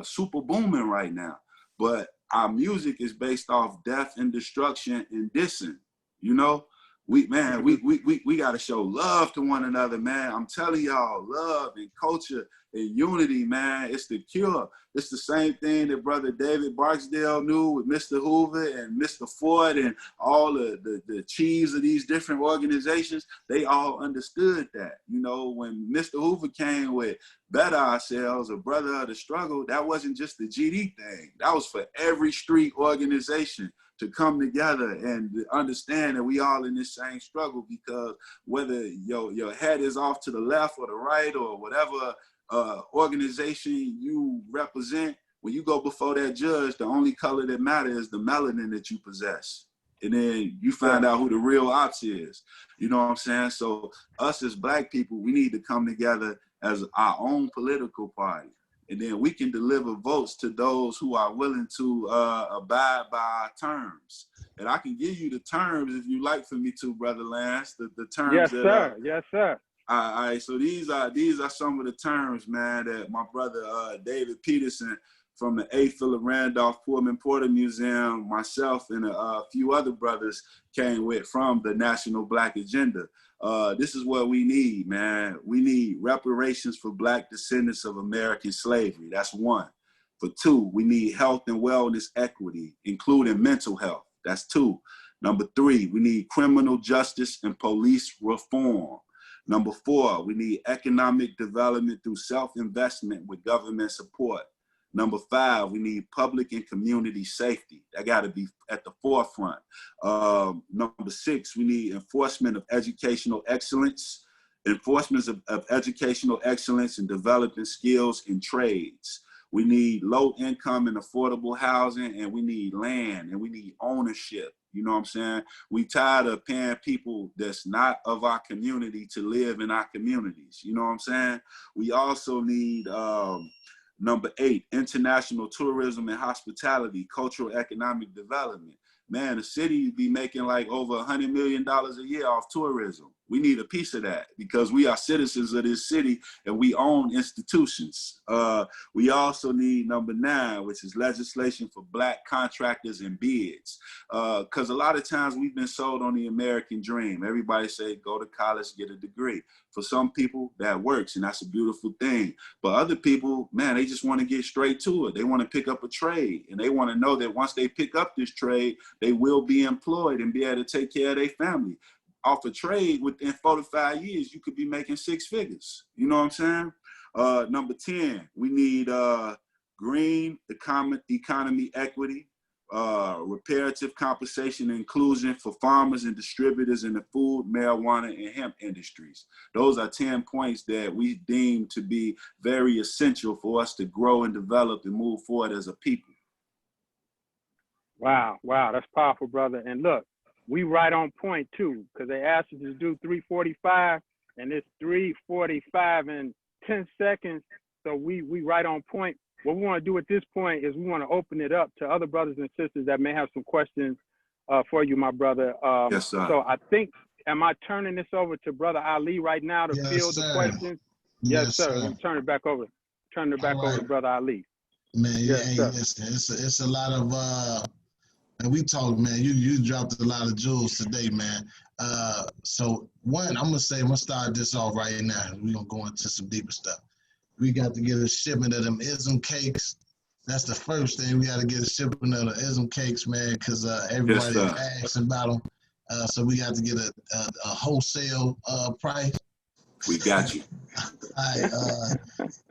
Speaker 3: super booming right now, but our music is based off death and destruction and dissing, you know? We got to show love to one another, man. I'm telling y'all, love and culture and unity, man, it's the cure. It's the same thing that Brother David Barksdale knew with Mr. Hoover and Mr. Ford and all the chiefs of these different organizations. They all understood that. You know, when Mr. Hoover came with Better Ourselves, a brother of the struggle, that wasn't just the GD thing. That was for every street organization to come together and understand that we all in this same struggle, because whether your head is off to the left or the right or whatever organization you represent, when you go before that judge, the only color that matters is the melanin that you possess. And then you find out who the real ops is. You know what I'm saying? So us as Black people, we need to come together as our own political party. And then we can deliver votes to those who are willing to abide by our terms. And I can give you the terms if you like for me to, Brother Lance. The terms.
Speaker 2: Yes,
Speaker 3: that,
Speaker 2: sir. Yes, sir.
Speaker 3: All right. So these are some of the terms, man, that my brother David Peterson from the A. Philip Randolph Pullman Porter Museum, myself, and a few other brothers came with from the National Black Agenda. This is what we need, man. We need reparations for Black descendants of American slavery. That's one. For two, we need health and wellness equity, including mental health. That's two. Number three, we need criminal justice and police reform. Number four, we need economic development through self-investment with government support. Number five, we need public and community safety. That got to be at the forefront. Number six, we need enforcement of educational excellence, of educational excellence and developing skills in trades. We need low income and affordable housing, and we need land, and we need ownership. You know what I'm saying? We tired of paying people that's not of our community to live in our communities. You know what I'm saying? We also need, number eight, international tourism and hospitality, cultural economic development. Man, the city be making like over $100 million a year off tourism. We need a piece of that because we are citizens of this city and we own institutions. We also need number nine, which is legislation for Black contractors and bids. Because a lot of times we've been sold on the American dream. Everybody say, go to college, get a degree. For some people, that works, and that's a beautiful thing. But other people, man, they just want to get straight to it. They want to pick up a trade, and they want to know that once they pick up this trade, they will be employed and be able to take care of their family. Off a trade, within 4 to 5 years, you could be making 6 figures. You know what I'm saying? Number 10, we need green economy equity, reparative compensation and inclusion for farmers and distributors in the food, marijuana, and hemp industries. Those are 10 points that we deem to be very essential for us to grow and develop and move forward as a people.
Speaker 2: Wow, that's powerful, brother. And look, we right on point too, because they asked us to do 3:45, and it's 3:45 in 10 seconds. So we right on point. What we want to do at this point is we want to open it up to other brothers and sisters that may have some questions for you, my brother.
Speaker 3: Yes, sir.
Speaker 2: So I think, am I turning this over to Brother Ali right now to field the questions? Yes, sir. Let me turn it back over. Turn it back over to Brother Ali.
Speaker 1: Man, it's a lot of and we talked, man, you dropped a lot of jewels today, man. So one, I'm gonna start this off right now. We're gonna go into some deeper stuff. We got to get a shipment of them ism cakes. That's the first thing. We got to get a shipment of the ism cakes, man, because everybody asks about them. So we got to get a wholesale price.
Speaker 3: We got you.
Speaker 1: All right,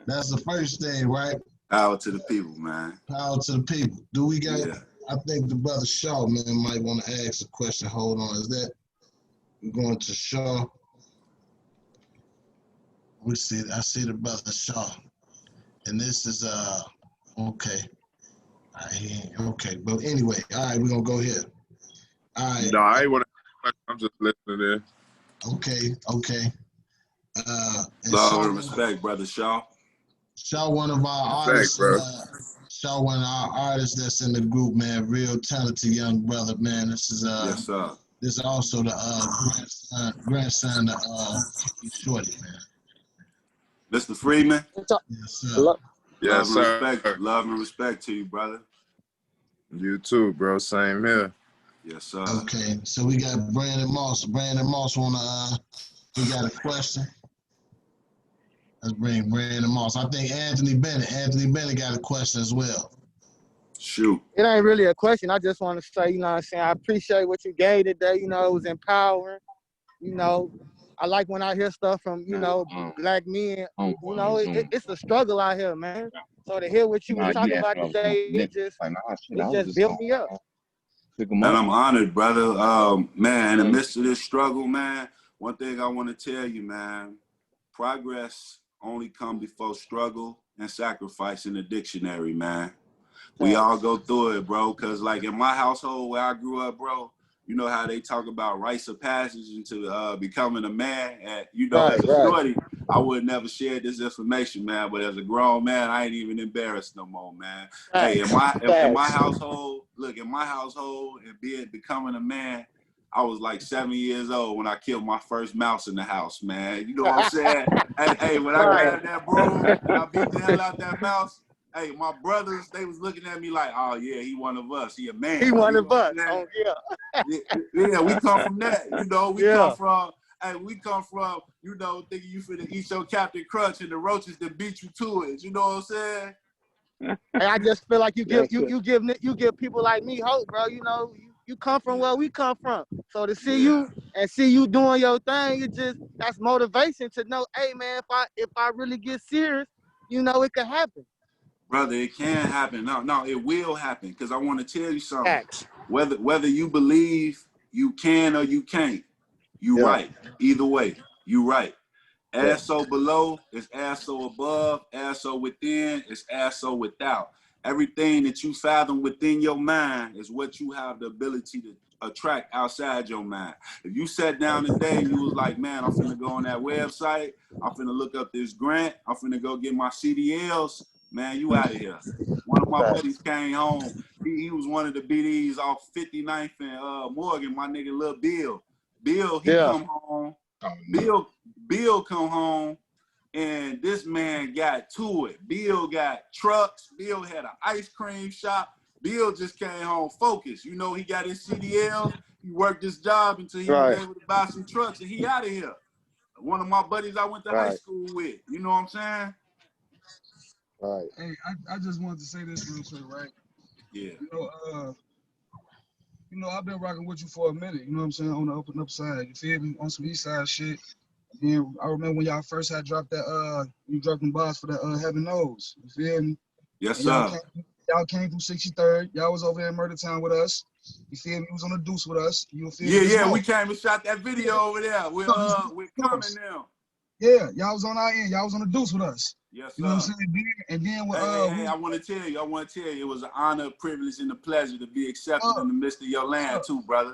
Speaker 1: that's the first thing, right?
Speaker 3: Power to the people, man.
Speaker 1: Power to the people. Do we got?
Speaker 3: Yeah.
Speaker 1: I think the brother Shaw, man, might want to ask a question. Hold on, is that we're going to Shaw? I see the brother Shaw, and this is okay. Okay, but anyway, all right, we're gonna go here. All right.
Speaker 4: No, I ain't want to. I'm just listening in.
Speaker 1: Okay. And
Speaker 3: Love and respect, brother Shaw.
Speaker 1: Shaw, one of our
Speaker 4: Respect,
Speaker 1: artists. Shaw, one of our artists that's in the group, man. Real talented young brother, man. This is
Speaker 3: Yes, sir.
Speaker 1: This is also the grandson of Shorty, man.
Speaker 3: Mr. Freeman.
Speaker 1: Yes, sir.
Speaker 4: Yes, sir.
Speaker 3: Love and respect to you, brother.
Speaker 4: You too, bro. Same here.
Speaker 3: Yes, sir.
Speaker 1: Okay, so we got Brandon Moss. Brandon Moss he got a question. Let's bring Brandon Moss. I think Anthony Bennett got a question as well.
Speaker 3: Shoot.
Speaker 5: It ain't really a question. I just want to say, you know what I'm saying, I appreciate what you gave today. You know, it was empowering. You know, I like when I hear stuff from, you know, black men. You know, it's a struggle out here, man. So to hear what you were talking about today, it just built me up.
Speaker 3: Man, I'm honored, brother. Man, in the midst of this struggle, man, one thing I want to tell you, man, progress only comes before struggle and sacrifice in the dictionary, man. We all go through it, bro, because like in my household where I grew up, bro, you know how they talk about rites of passage into becoming a man. And, you know, as a shorty, I would never share this information, man. But as a grown man, I ain't even embarrassed no more, man. Hey, in my household, look, in my household, and becoming a man, I was like 7 years old when I killed my first mouse in the house, man. You know what I'm saying? hey, when I grabbed that broom and I beat the hell out that mouse, hey, my brothers, they was looking at me like, oh, yeah, he one of us. He a man.
Speaker 5: He one of us.
Speaker 3: Oh, yeah, we come from that. You know, we come from, you know, thinking you finna eat your Captain Crunch and the roaches that beat you to it. You know what I'm saying?
Speaker 5: And I just feel like you give people like me hope, bro. You know, you come from where we come from. So to see you doing your thing, that's motivation to know, hey man, if I really get serious, you know, it can happen.
Speaker 3: Brother, it can happen. No, it will happen. Because I want to tell you something.
Speaker 5: Facts.
Speaker 3: Whether you believe you can or you can't, you right. Either way, you right. As so below is as so above. As so within is as so without. Everything that you fathom within your mind is what you have the ability to attract outside your mind. If you sat down today and you was like, man, I'm finna go on that website. I'm finna look up this grant. I'm finna go get my CDLs. Man, you out of here. One of my buddies came home. He was one of the BDs off 59th and Morgan, my nigga Lil Bill. Bill, he come home. Bill come home, and this man got to it. Bill got trucks. Bill had an ice cream shop. Bill just came home focused. You know, he got his CDLs. He worked his job until he was able to buy some trucks, and he out of here. One of my buddies I went to high school with. You know what I'm saying?
Speaker 6: Right. Hey, I just wanted to say this real quick, right?
Speaker 3: Yeah.
Speaker 6: You know, I've been rocking with you for a minute, you know what I'm saying, on the up and up side, you feel me? On some east side shit. And I remember when y'all first had dropped that, you dropped them bars for that Heaven Knows, you feel me?
Speaker 3: Yes, sir.
Speaker 6: Y'all came through 63rd, y'all was over there in Murder Town with us, you feel me? You was on the Deuce with us, you feel me?
Speaker 3: Yeah, we came and shot that video over there with Common now.
Speaker 6: Yeah, y'all was on our end, y'all was on the Deuce with us.
Speaker 3: Yes, sir.
Speaker 6: You know what I'm saying? And then with,
Speaker 3: hey, I want to tell you, it was an honor, privilege, and a pleasure to be accepted in the midst of your land too, brother.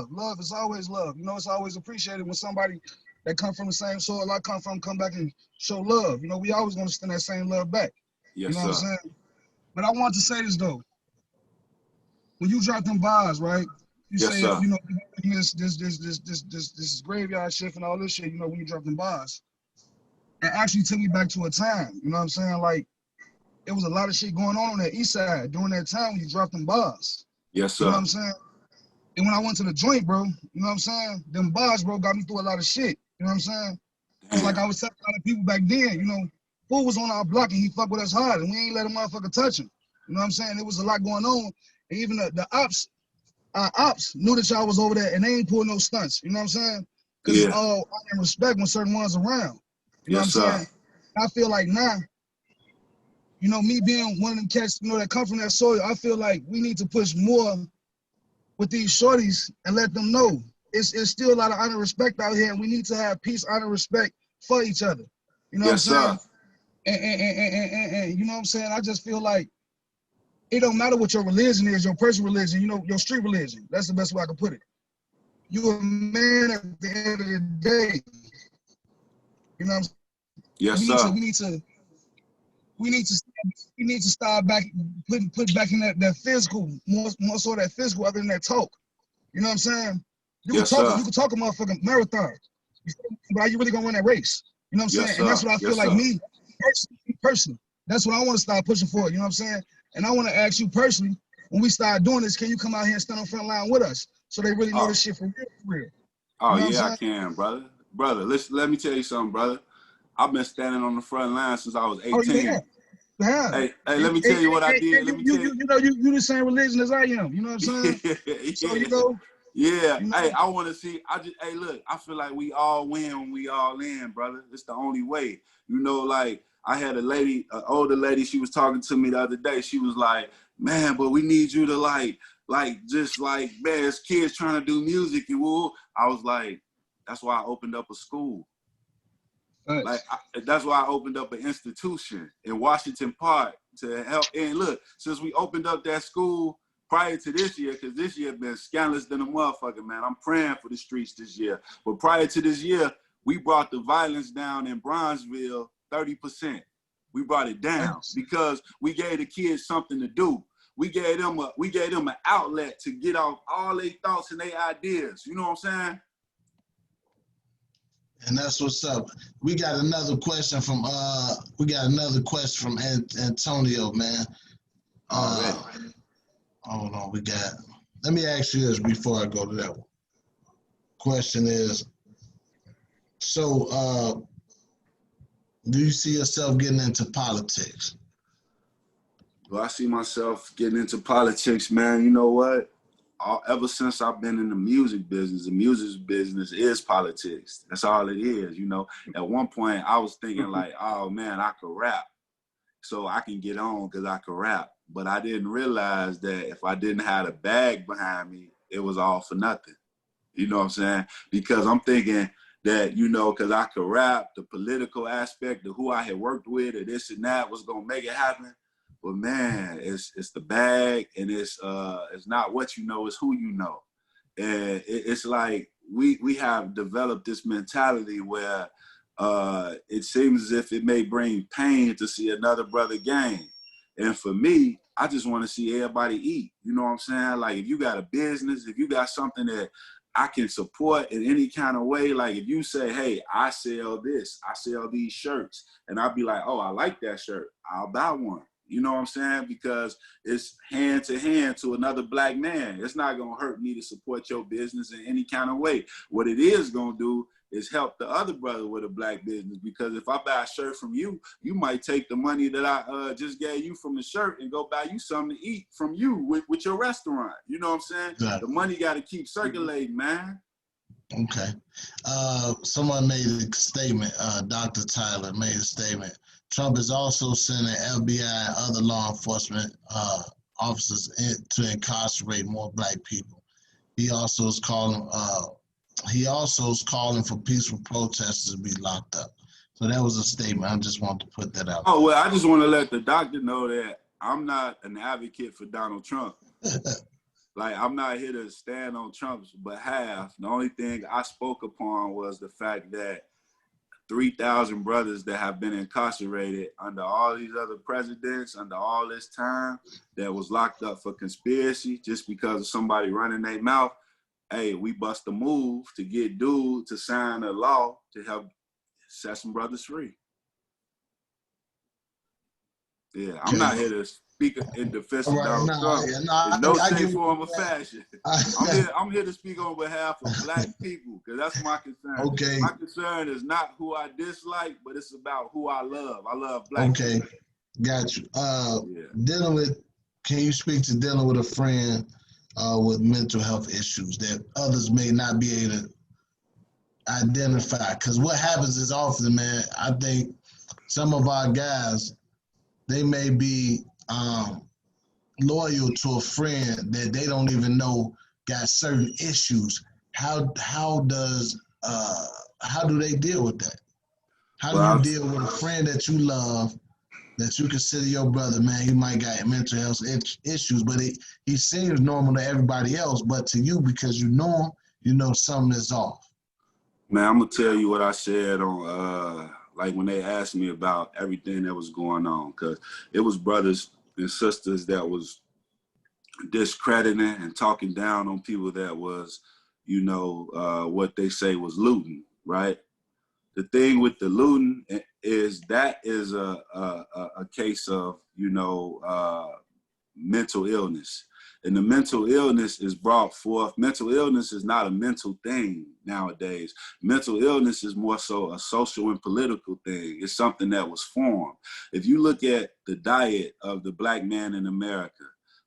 Speaker 6: Love is always love. You know, it's always appreciated when somebody that come from the same soil I come from come back and show love. You know, we always going to send that same love back.
Speaker 3: Yes,
Speaker 6: you know
Speaker 3: sir.
Speaker 6: what I'm saying? But I want to say this though. When you drop them bars, right? You say,
Speaker 3: sir.
Speaker 6: you know, this graveyard shift and all this shit. You know, when you drop them bars. It actually took me back to a time, you know what I'm saying? Like, it was a lot of shit going on that east side during that time when you dropped them bars.
Speaker 3: Yes, sir.
Speaker 6: You know what I'm saying? And when I went to the joint, bro, you know what I'm saying? Them bars, bro, got me through a lot of shit. You know what I'm saying? It's like I was telling a lot of people back then, you know, fool was on our block and he fucked with us hard and we ain't let a motherfucker touch him. You know what I'm saying? There was a lot going on. And even the ops, our ops knew that y'all was over there and they ain't pulling no stunts. You know what I'm saying? because it's all honor and respect when certain ones around. You know what I'm saying? I feel like now, you know, me being one of them cats, you know, that come from that soil, I feel like we need to push more with these shorties and let them know it's still a lot of honor and respect out here, and we need to have peace, honor, and respect for each other. You know what I'm saying? And you know what I'm saying? I just feel like it don't matter what your religion is, your personal religion, you know, your street religion. That's the best way I can put it. You a man at the end of the day. You know what I'm saying?
Speaker 3: Yes, sir.
Speaker 6: We need to start back put back in that physical, more so that physical other than that talk. You know what I'm saying? You can talk a motherfucking marathon, but are you really gonna win that race? You know what I'm saying? And that's what I feel like me personally. That's what I want to start pushing for. You know what I'm saying? And I want to ask you personally, when we start doing this, can you come out here and stand on front line with us so they really know this shit for real? For real.
Speaker 3: Oh,
Speaker 6: you know
Speaker 3: yeah, I can, brother. Brother, let me tell you something, brother. I've been standing on the front line since I was 18.
Speaker 6: Oh, yeah. Yeah.
Speaker 3: Hey, let me tell you what I did.
Speaker 6: You know, you the same religion as I am. You know what I'm saying? So, you know.
Speaker 3: Yeah. You know, hey, I want to see. Hey, look, I feel like we all win when we all in, brother. It's the only way. You know, like I had an older lady, she was talking to me the other day. She was like, man, but we need you to man, it's kids trying to do music and woo. I was like, that's why I opened up a school. Like that's why I opened up an institution in Washington Park to help. And look, since we opened up that school prior to this year, because this year been scandalous than a motherfucker, man. I'm praying for the streets this year. But prior to this year, we brought the violence down in Bronzeville 30%. We brought it down because we gave the kids something to do. We gave them an outlet to get off all their thoughts and their ideas. You know what I'm saying?
Speaker 1: And that's what's up. We got another question from Antonio, man. Hold on, let me ask you this before I go to that one. Question is, so do you see yourself getting into politics?
Speaker 3: Do I see myself getting into politics, man? You know what? Ever since I've been in the music business is politics. That's all it is, you know. At one point, I was thinking like, oh man, I could rap, so I can get on because I could rap. But I didn't realize that if I didn't have a bag behind me, it was all for nothing. You know what I'm saying? Because I'm thinking that, you know, because I could rap, the political aspect of who I had worked with or this and that was gonna make it happen. But man, it's the bag, and it's not what you know, it's who you know. And it's like we have developed this mentality where it seems as if it may bring pain to see another brother gain. And for me, I just want to see everybody eat. You know what I'm saying? Like if you got a business, if you got something that I can support in any kind of way, like if you say, hey, I sell this, I sell these shirts, and I'll be like, oh, I like that shirt, I'll buy one. You know what I'm saying? Because it's hand to hand to another black man. It's not going to hurt me to support your business in any kind of way. What it is going to do is help the other brother with a black business. Because if I buy a shirt from you, you might take the money that I just gave you from the shirt and go buy you something to eat from you with your restaurant. You know what I'm saying? Yeah. The money got to keep circulating, man.
Speaker 1: Okay. Someone made a statement, Dr. Tyler made a statement. Trump is also sending FBI and other law enforcement officers to incarcerate more black people. He also is calling for peaceful protesters to be locked up. So that was a statement. I just wanted to put that out.
Speaker 3: Oh, well, I just want to let the doctor know that I'm not an advocate for Donald Trump. Like, I'm not here to stand on Trump's behalf. The only thing I spoke upon was the fact that 3,000 brothers that have been incarcerated under all these other presidents, under all this time, that was locked up for conspiracy just because of somebody running their mouth. Hey, we bust a move to get dude to sign a law to help set some brothers free. Yeah, I'm not here to speak in defense of Donald Trump in no shape, form, or fashion. I'm here to speak on behalf of black people, because that's my concern.
Speaker 1: Okay.
Speaker 3: My concern is not who I dislike, but it's about who I love. I love black people.
Speaker 1: Okay, got you. Can you speak to dealing with a friend with mental health issues that others may not be able to identify. Because what happens is often, man, I think some of our guys, they may be loyal to a friend that they don't even know got certain issues. How do they deal with that? How do you deal with a friend that you love, that you consider your brother, man? He might got mental health issues, but he seems normal to everybody else, but to you, because you know him, you know something is off.
Speaker 3: Man, I'm gonna tell you what I said on like when they asked me about everything that was going on, because it was brothers and sisters that was discrediting and talking down on people that was, you know, what they say was looting, right? The thing with the looting is that is a case of, you know, mental illness. And the mental illness is brought forth. Mental illness is not a mental thing nowadays. Mental illness is more so a social and political thing. It's something that was formed. If you look at the diet of the black man in America,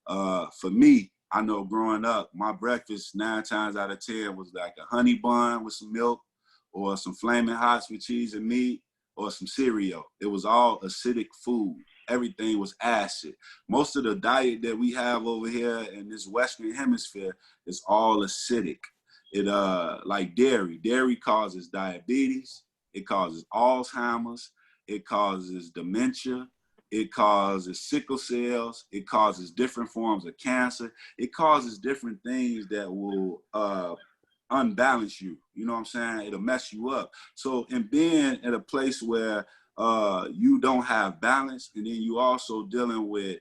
Speaker 3: for me, I know growing up, my breakfast 9 times out of 10 was like a honey bun with some milk, or some flaming hots with cheese and meat, or some cereal. It was all acidic food. Everything was acid. Most of the diet that we have over here in this Western hemisphere is all acidic. It like dairy. Dairy causes diabetes. It causes Alzheimer's. It causes dementia. It causes sickle cells. It causes different forms of cancer. It causes different things that will unbalance you. You know what I'm saying? It'll mess you up. So in being at a place where you don't have balance, and then you also dealing with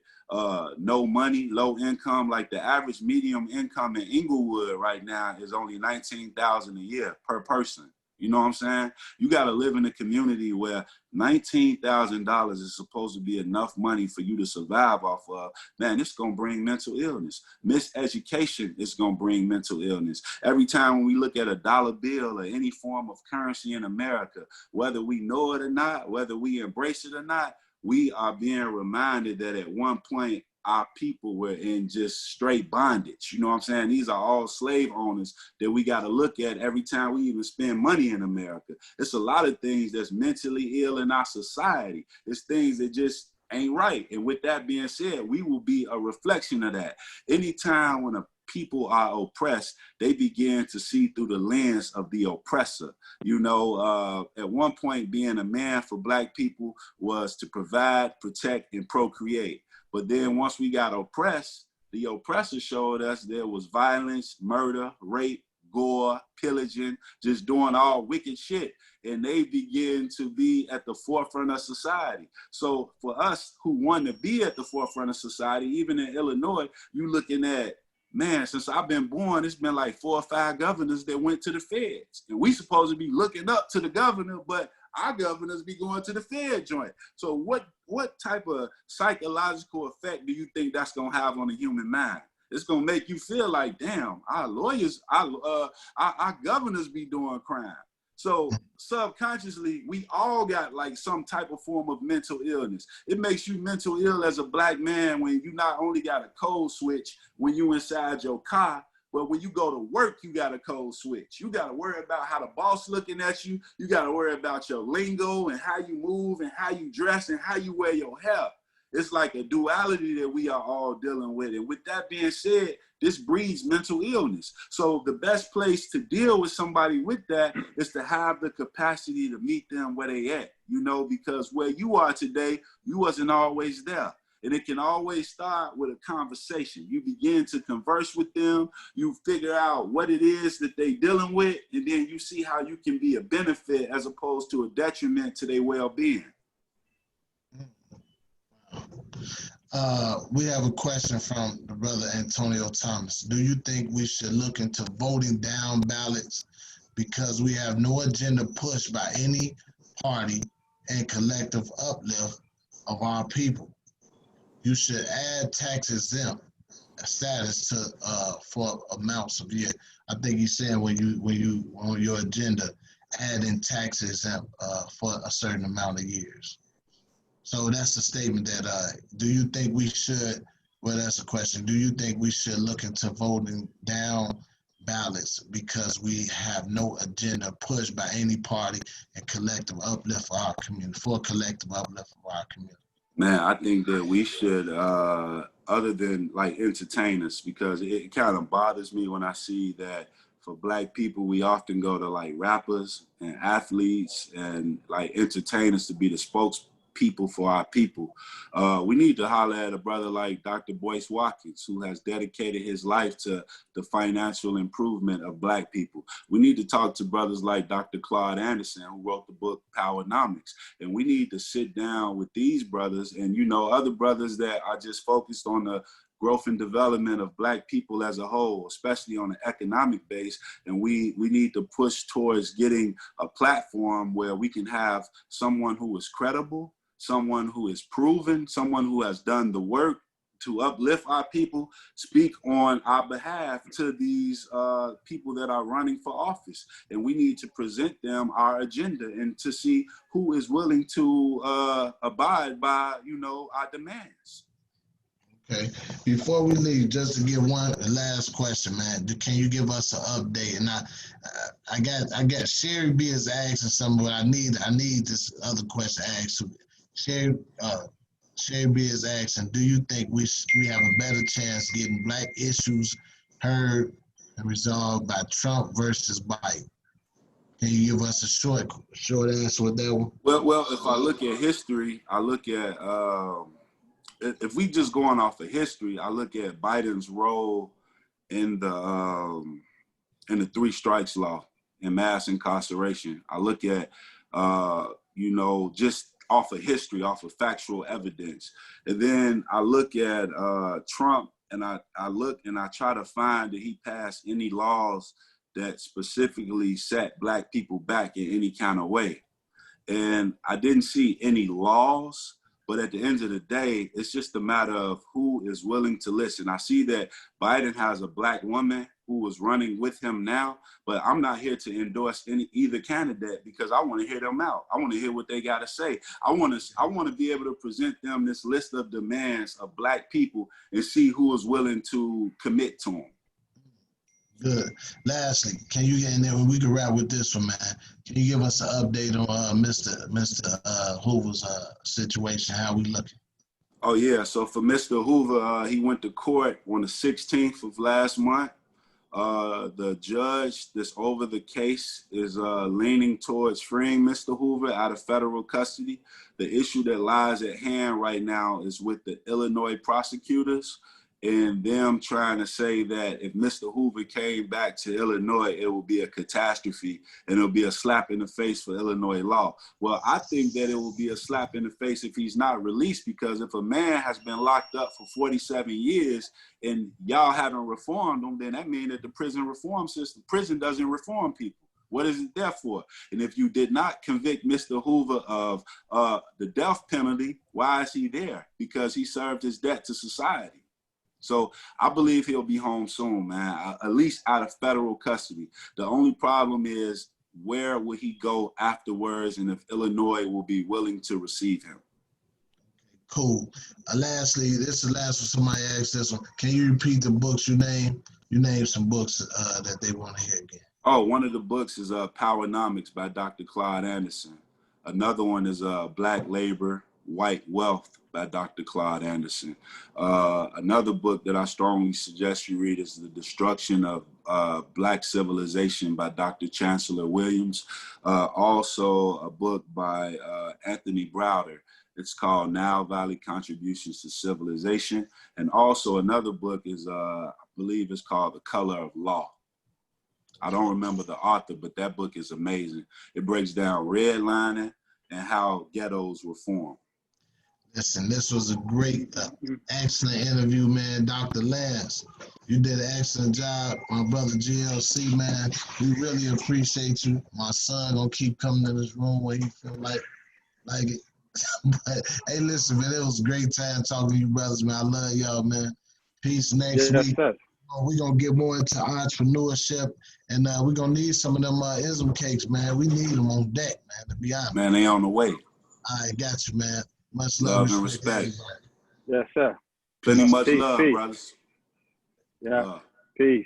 Speaker 3: no money, low income, like the average medium income in Inglewood right now is only $19,000 a year per person. You know what I'm saying? You got to live in a community where $19,000 is supposed to be enough money for you to survive off of. Man, it's going to bring mental illness. Miseducation is going to bring mental illness. Every time when we look at a dollar bill or any form of currency in America, whether we know it or not, whether we embrace it or not, we are being reminded that at one point, our people were in just straight bondage. You know what I'm saying? These are all slave owners that we got to look at every time we even spend money in America. It's a lot of things that's mentally ill in our society. It's things that just ain't right. And with that being said, we will be a reflection of that. Anytime when people are oppressed, they begin to see through the lens of the oppressor. You know, at one point, being a man for Black people was to provide, protect, and procreate. But then once we got oppressed, the oppressor showed us there was violence, murder, rape, gore, pillaging, just doing all wicked shit. And they begin to be at the forefront of society. So for us who want to be at the forefront of society, even in Illinois, you looking at, man, since I've been born, it's been like 4 or 5 governors that went to the feds. And we supposed to be looking up to the governor, but our governors be going to the Fed joint. So what type of psychological effect do you think that's gonna have on the human mind? It's gonna make you feel like, damn, our lawyers, our governors be doing crime. So subconsciously, we all got like some type of form of mental illness. It makes you mental ill as a Black man when you not only got a code switch when you inside your car, but when you go to work, you got a code switch. You got to worry about how the boss looking at you. You got to worry about your lingo and how you move and how you dress and how you wear your hair. It's like a duality that we are all dealing with. And with that being said, this breeds mental illness. So the best place to deal with somebody with that is to have the capacity to meet them where they at, you know, because where you are today, you wasn't always there. And it can always start with a conversation. You begin to converse with them. You figure out what it is that they're dealing with, and then you see how you can be a benefit as opposed to a detriment to their well-being.
Speaker 1: We have a question from the brother Antonio Thomas. Do you think we should look into voting down ballots because we have no agenda pushed by any party and collective uplift of our people? You should add tax exempt status to for amounts of year. I think he's saying when you on your agenda add in tax exempt for a certain amount of years. So that's the statement that do you think we should? Well, that's a question. Do you think we should look into voting down ballots because we have no agenda pushed by any party and collective uplift for our community, for collective uplift of our community.
Speaker 3: Man, I think that we should, other than like entertainers, because it kind of bothers me when I see that for Black people, we often go to like rappers and athletes and like entertainers to be the spokespeople for our people. We need to holler at a brother like Dr. Boyce Watkins, who has dedicated his life to the financial improvement of Black people. We need to talk to brothers like Dr. Claude Anderson, who wrote the book Powernomics. And we need to sit down with these brothers and, you know, other brothers that are just focused on the growth and development of Black people as a whole, especially on an economic base. And we need to push towards getting a platform where we can have someone who is credible, someone who is proven, someone who has done the work to uplift our people, speak on our behalf to these people that are running for office. And we need to present them our agenda and to see who is willing to abide by, you know, our demands.
Speaker 1: Okay. Before we leave, just to get one last question, man. Can you give us an update? And I got Sherry B is asking something, but I need this other question asked. Sherry B is asking, do you think we have a better chance getting Black issues heard and resolved by Trump versus Biden? Can you give us a short answer with that one?
Speaker 3: Well, if I look at history, I look at if we just going off of history, I look at Biden's role in the 3 strikes law and mass incarceration. I look at you know, just off of history, off of factual evidence. And then I look at Trump and I look and I try to find that he passed any laws that specifically set Black people back in any kind of way. And I didn't see any laws, but at the end of the day, it's just a matter of who is willing to listen. I see that Biden has a Black woman who is running with him now, but I'm not here to endorse either candidate because I want to hear them out. I want to hear what they got to say. I want to be able to present them this list of demands of Black people and see who is willing to commit to them.
Speaker 1: Good. Lastly, can you get in there? We can wrap with this one, man. Can you give us an update on Mr. Hoover's situation? How we looking?
Speaker 3: Oh yeah. So for Mr. Hoover, he went to court on the 16th of last month. The judge that's over the case is leaning towards freeing Mr. Hoover out of federal custody. The issue that lies at hand right now is with the Illinois prosecutors and them trying to say that if Mr. Hoover came back to Illinois, it will be a catastrophe and it'll be a slap in the face for Illinois law. Well, I think that it will be a slap in the face if he's not released, because if a man has been locked up for 47 years and y'all haven't reformed him, then that means that the prison doesn't reform people. What is it there for? And if you did not convict Mr. Hoover of the death penalty, why is he there? Because he served his debt to society. So I believe he'll be home soon, man, at least out of federal custody. The only problem is where will he go afterwards and if Illinois will be willing to receive him.
Speaker 1: Cool. Lastly, this is the last one. Somebody asked this one. Can you repeat the books you named? You named some books that they want to hear again.
Speaker 3: Oh, one of the books is Powernomics by Dr. Claude Anderson. Another one is Black Labor, White Wealth by Dr. Claude Anderson. Another book that I strongly suggest you read is The Destruction of Black Civilization by Dr. Chancellor Williams. Also a book by Anthony Browder. It's called Nile Valley Contributions to Civilization. And also another book is, I believe it's called The Color of Law. I don't remember the author, but that book is amazing. It breaks down redlining and how ghettos were formed.
Speaker 1: Listen, this was a great, excellent interview, man. Dr. Lance, you did an excellent job. My brother GLC, man, we really appreciate you. My son gonna keep coming to this room when he feel like it. But hey, listen, man, it was a great time talking to you brothers, man. I love y'all, man. Peace next week. Sir. We're going to get more into entrepreneurship, and we're going to need some of them ism cakes, man. We need them on deck, man, to be honest.
Speaker 3: Man, they on the way.
Speaker 1: All right, got you, man. Much
Speaker 3: love and respect.
Speaker 2: Yes, sir.
Speaker 3: Plenty much love, brothers.
Speaker 2: Yeah, peace.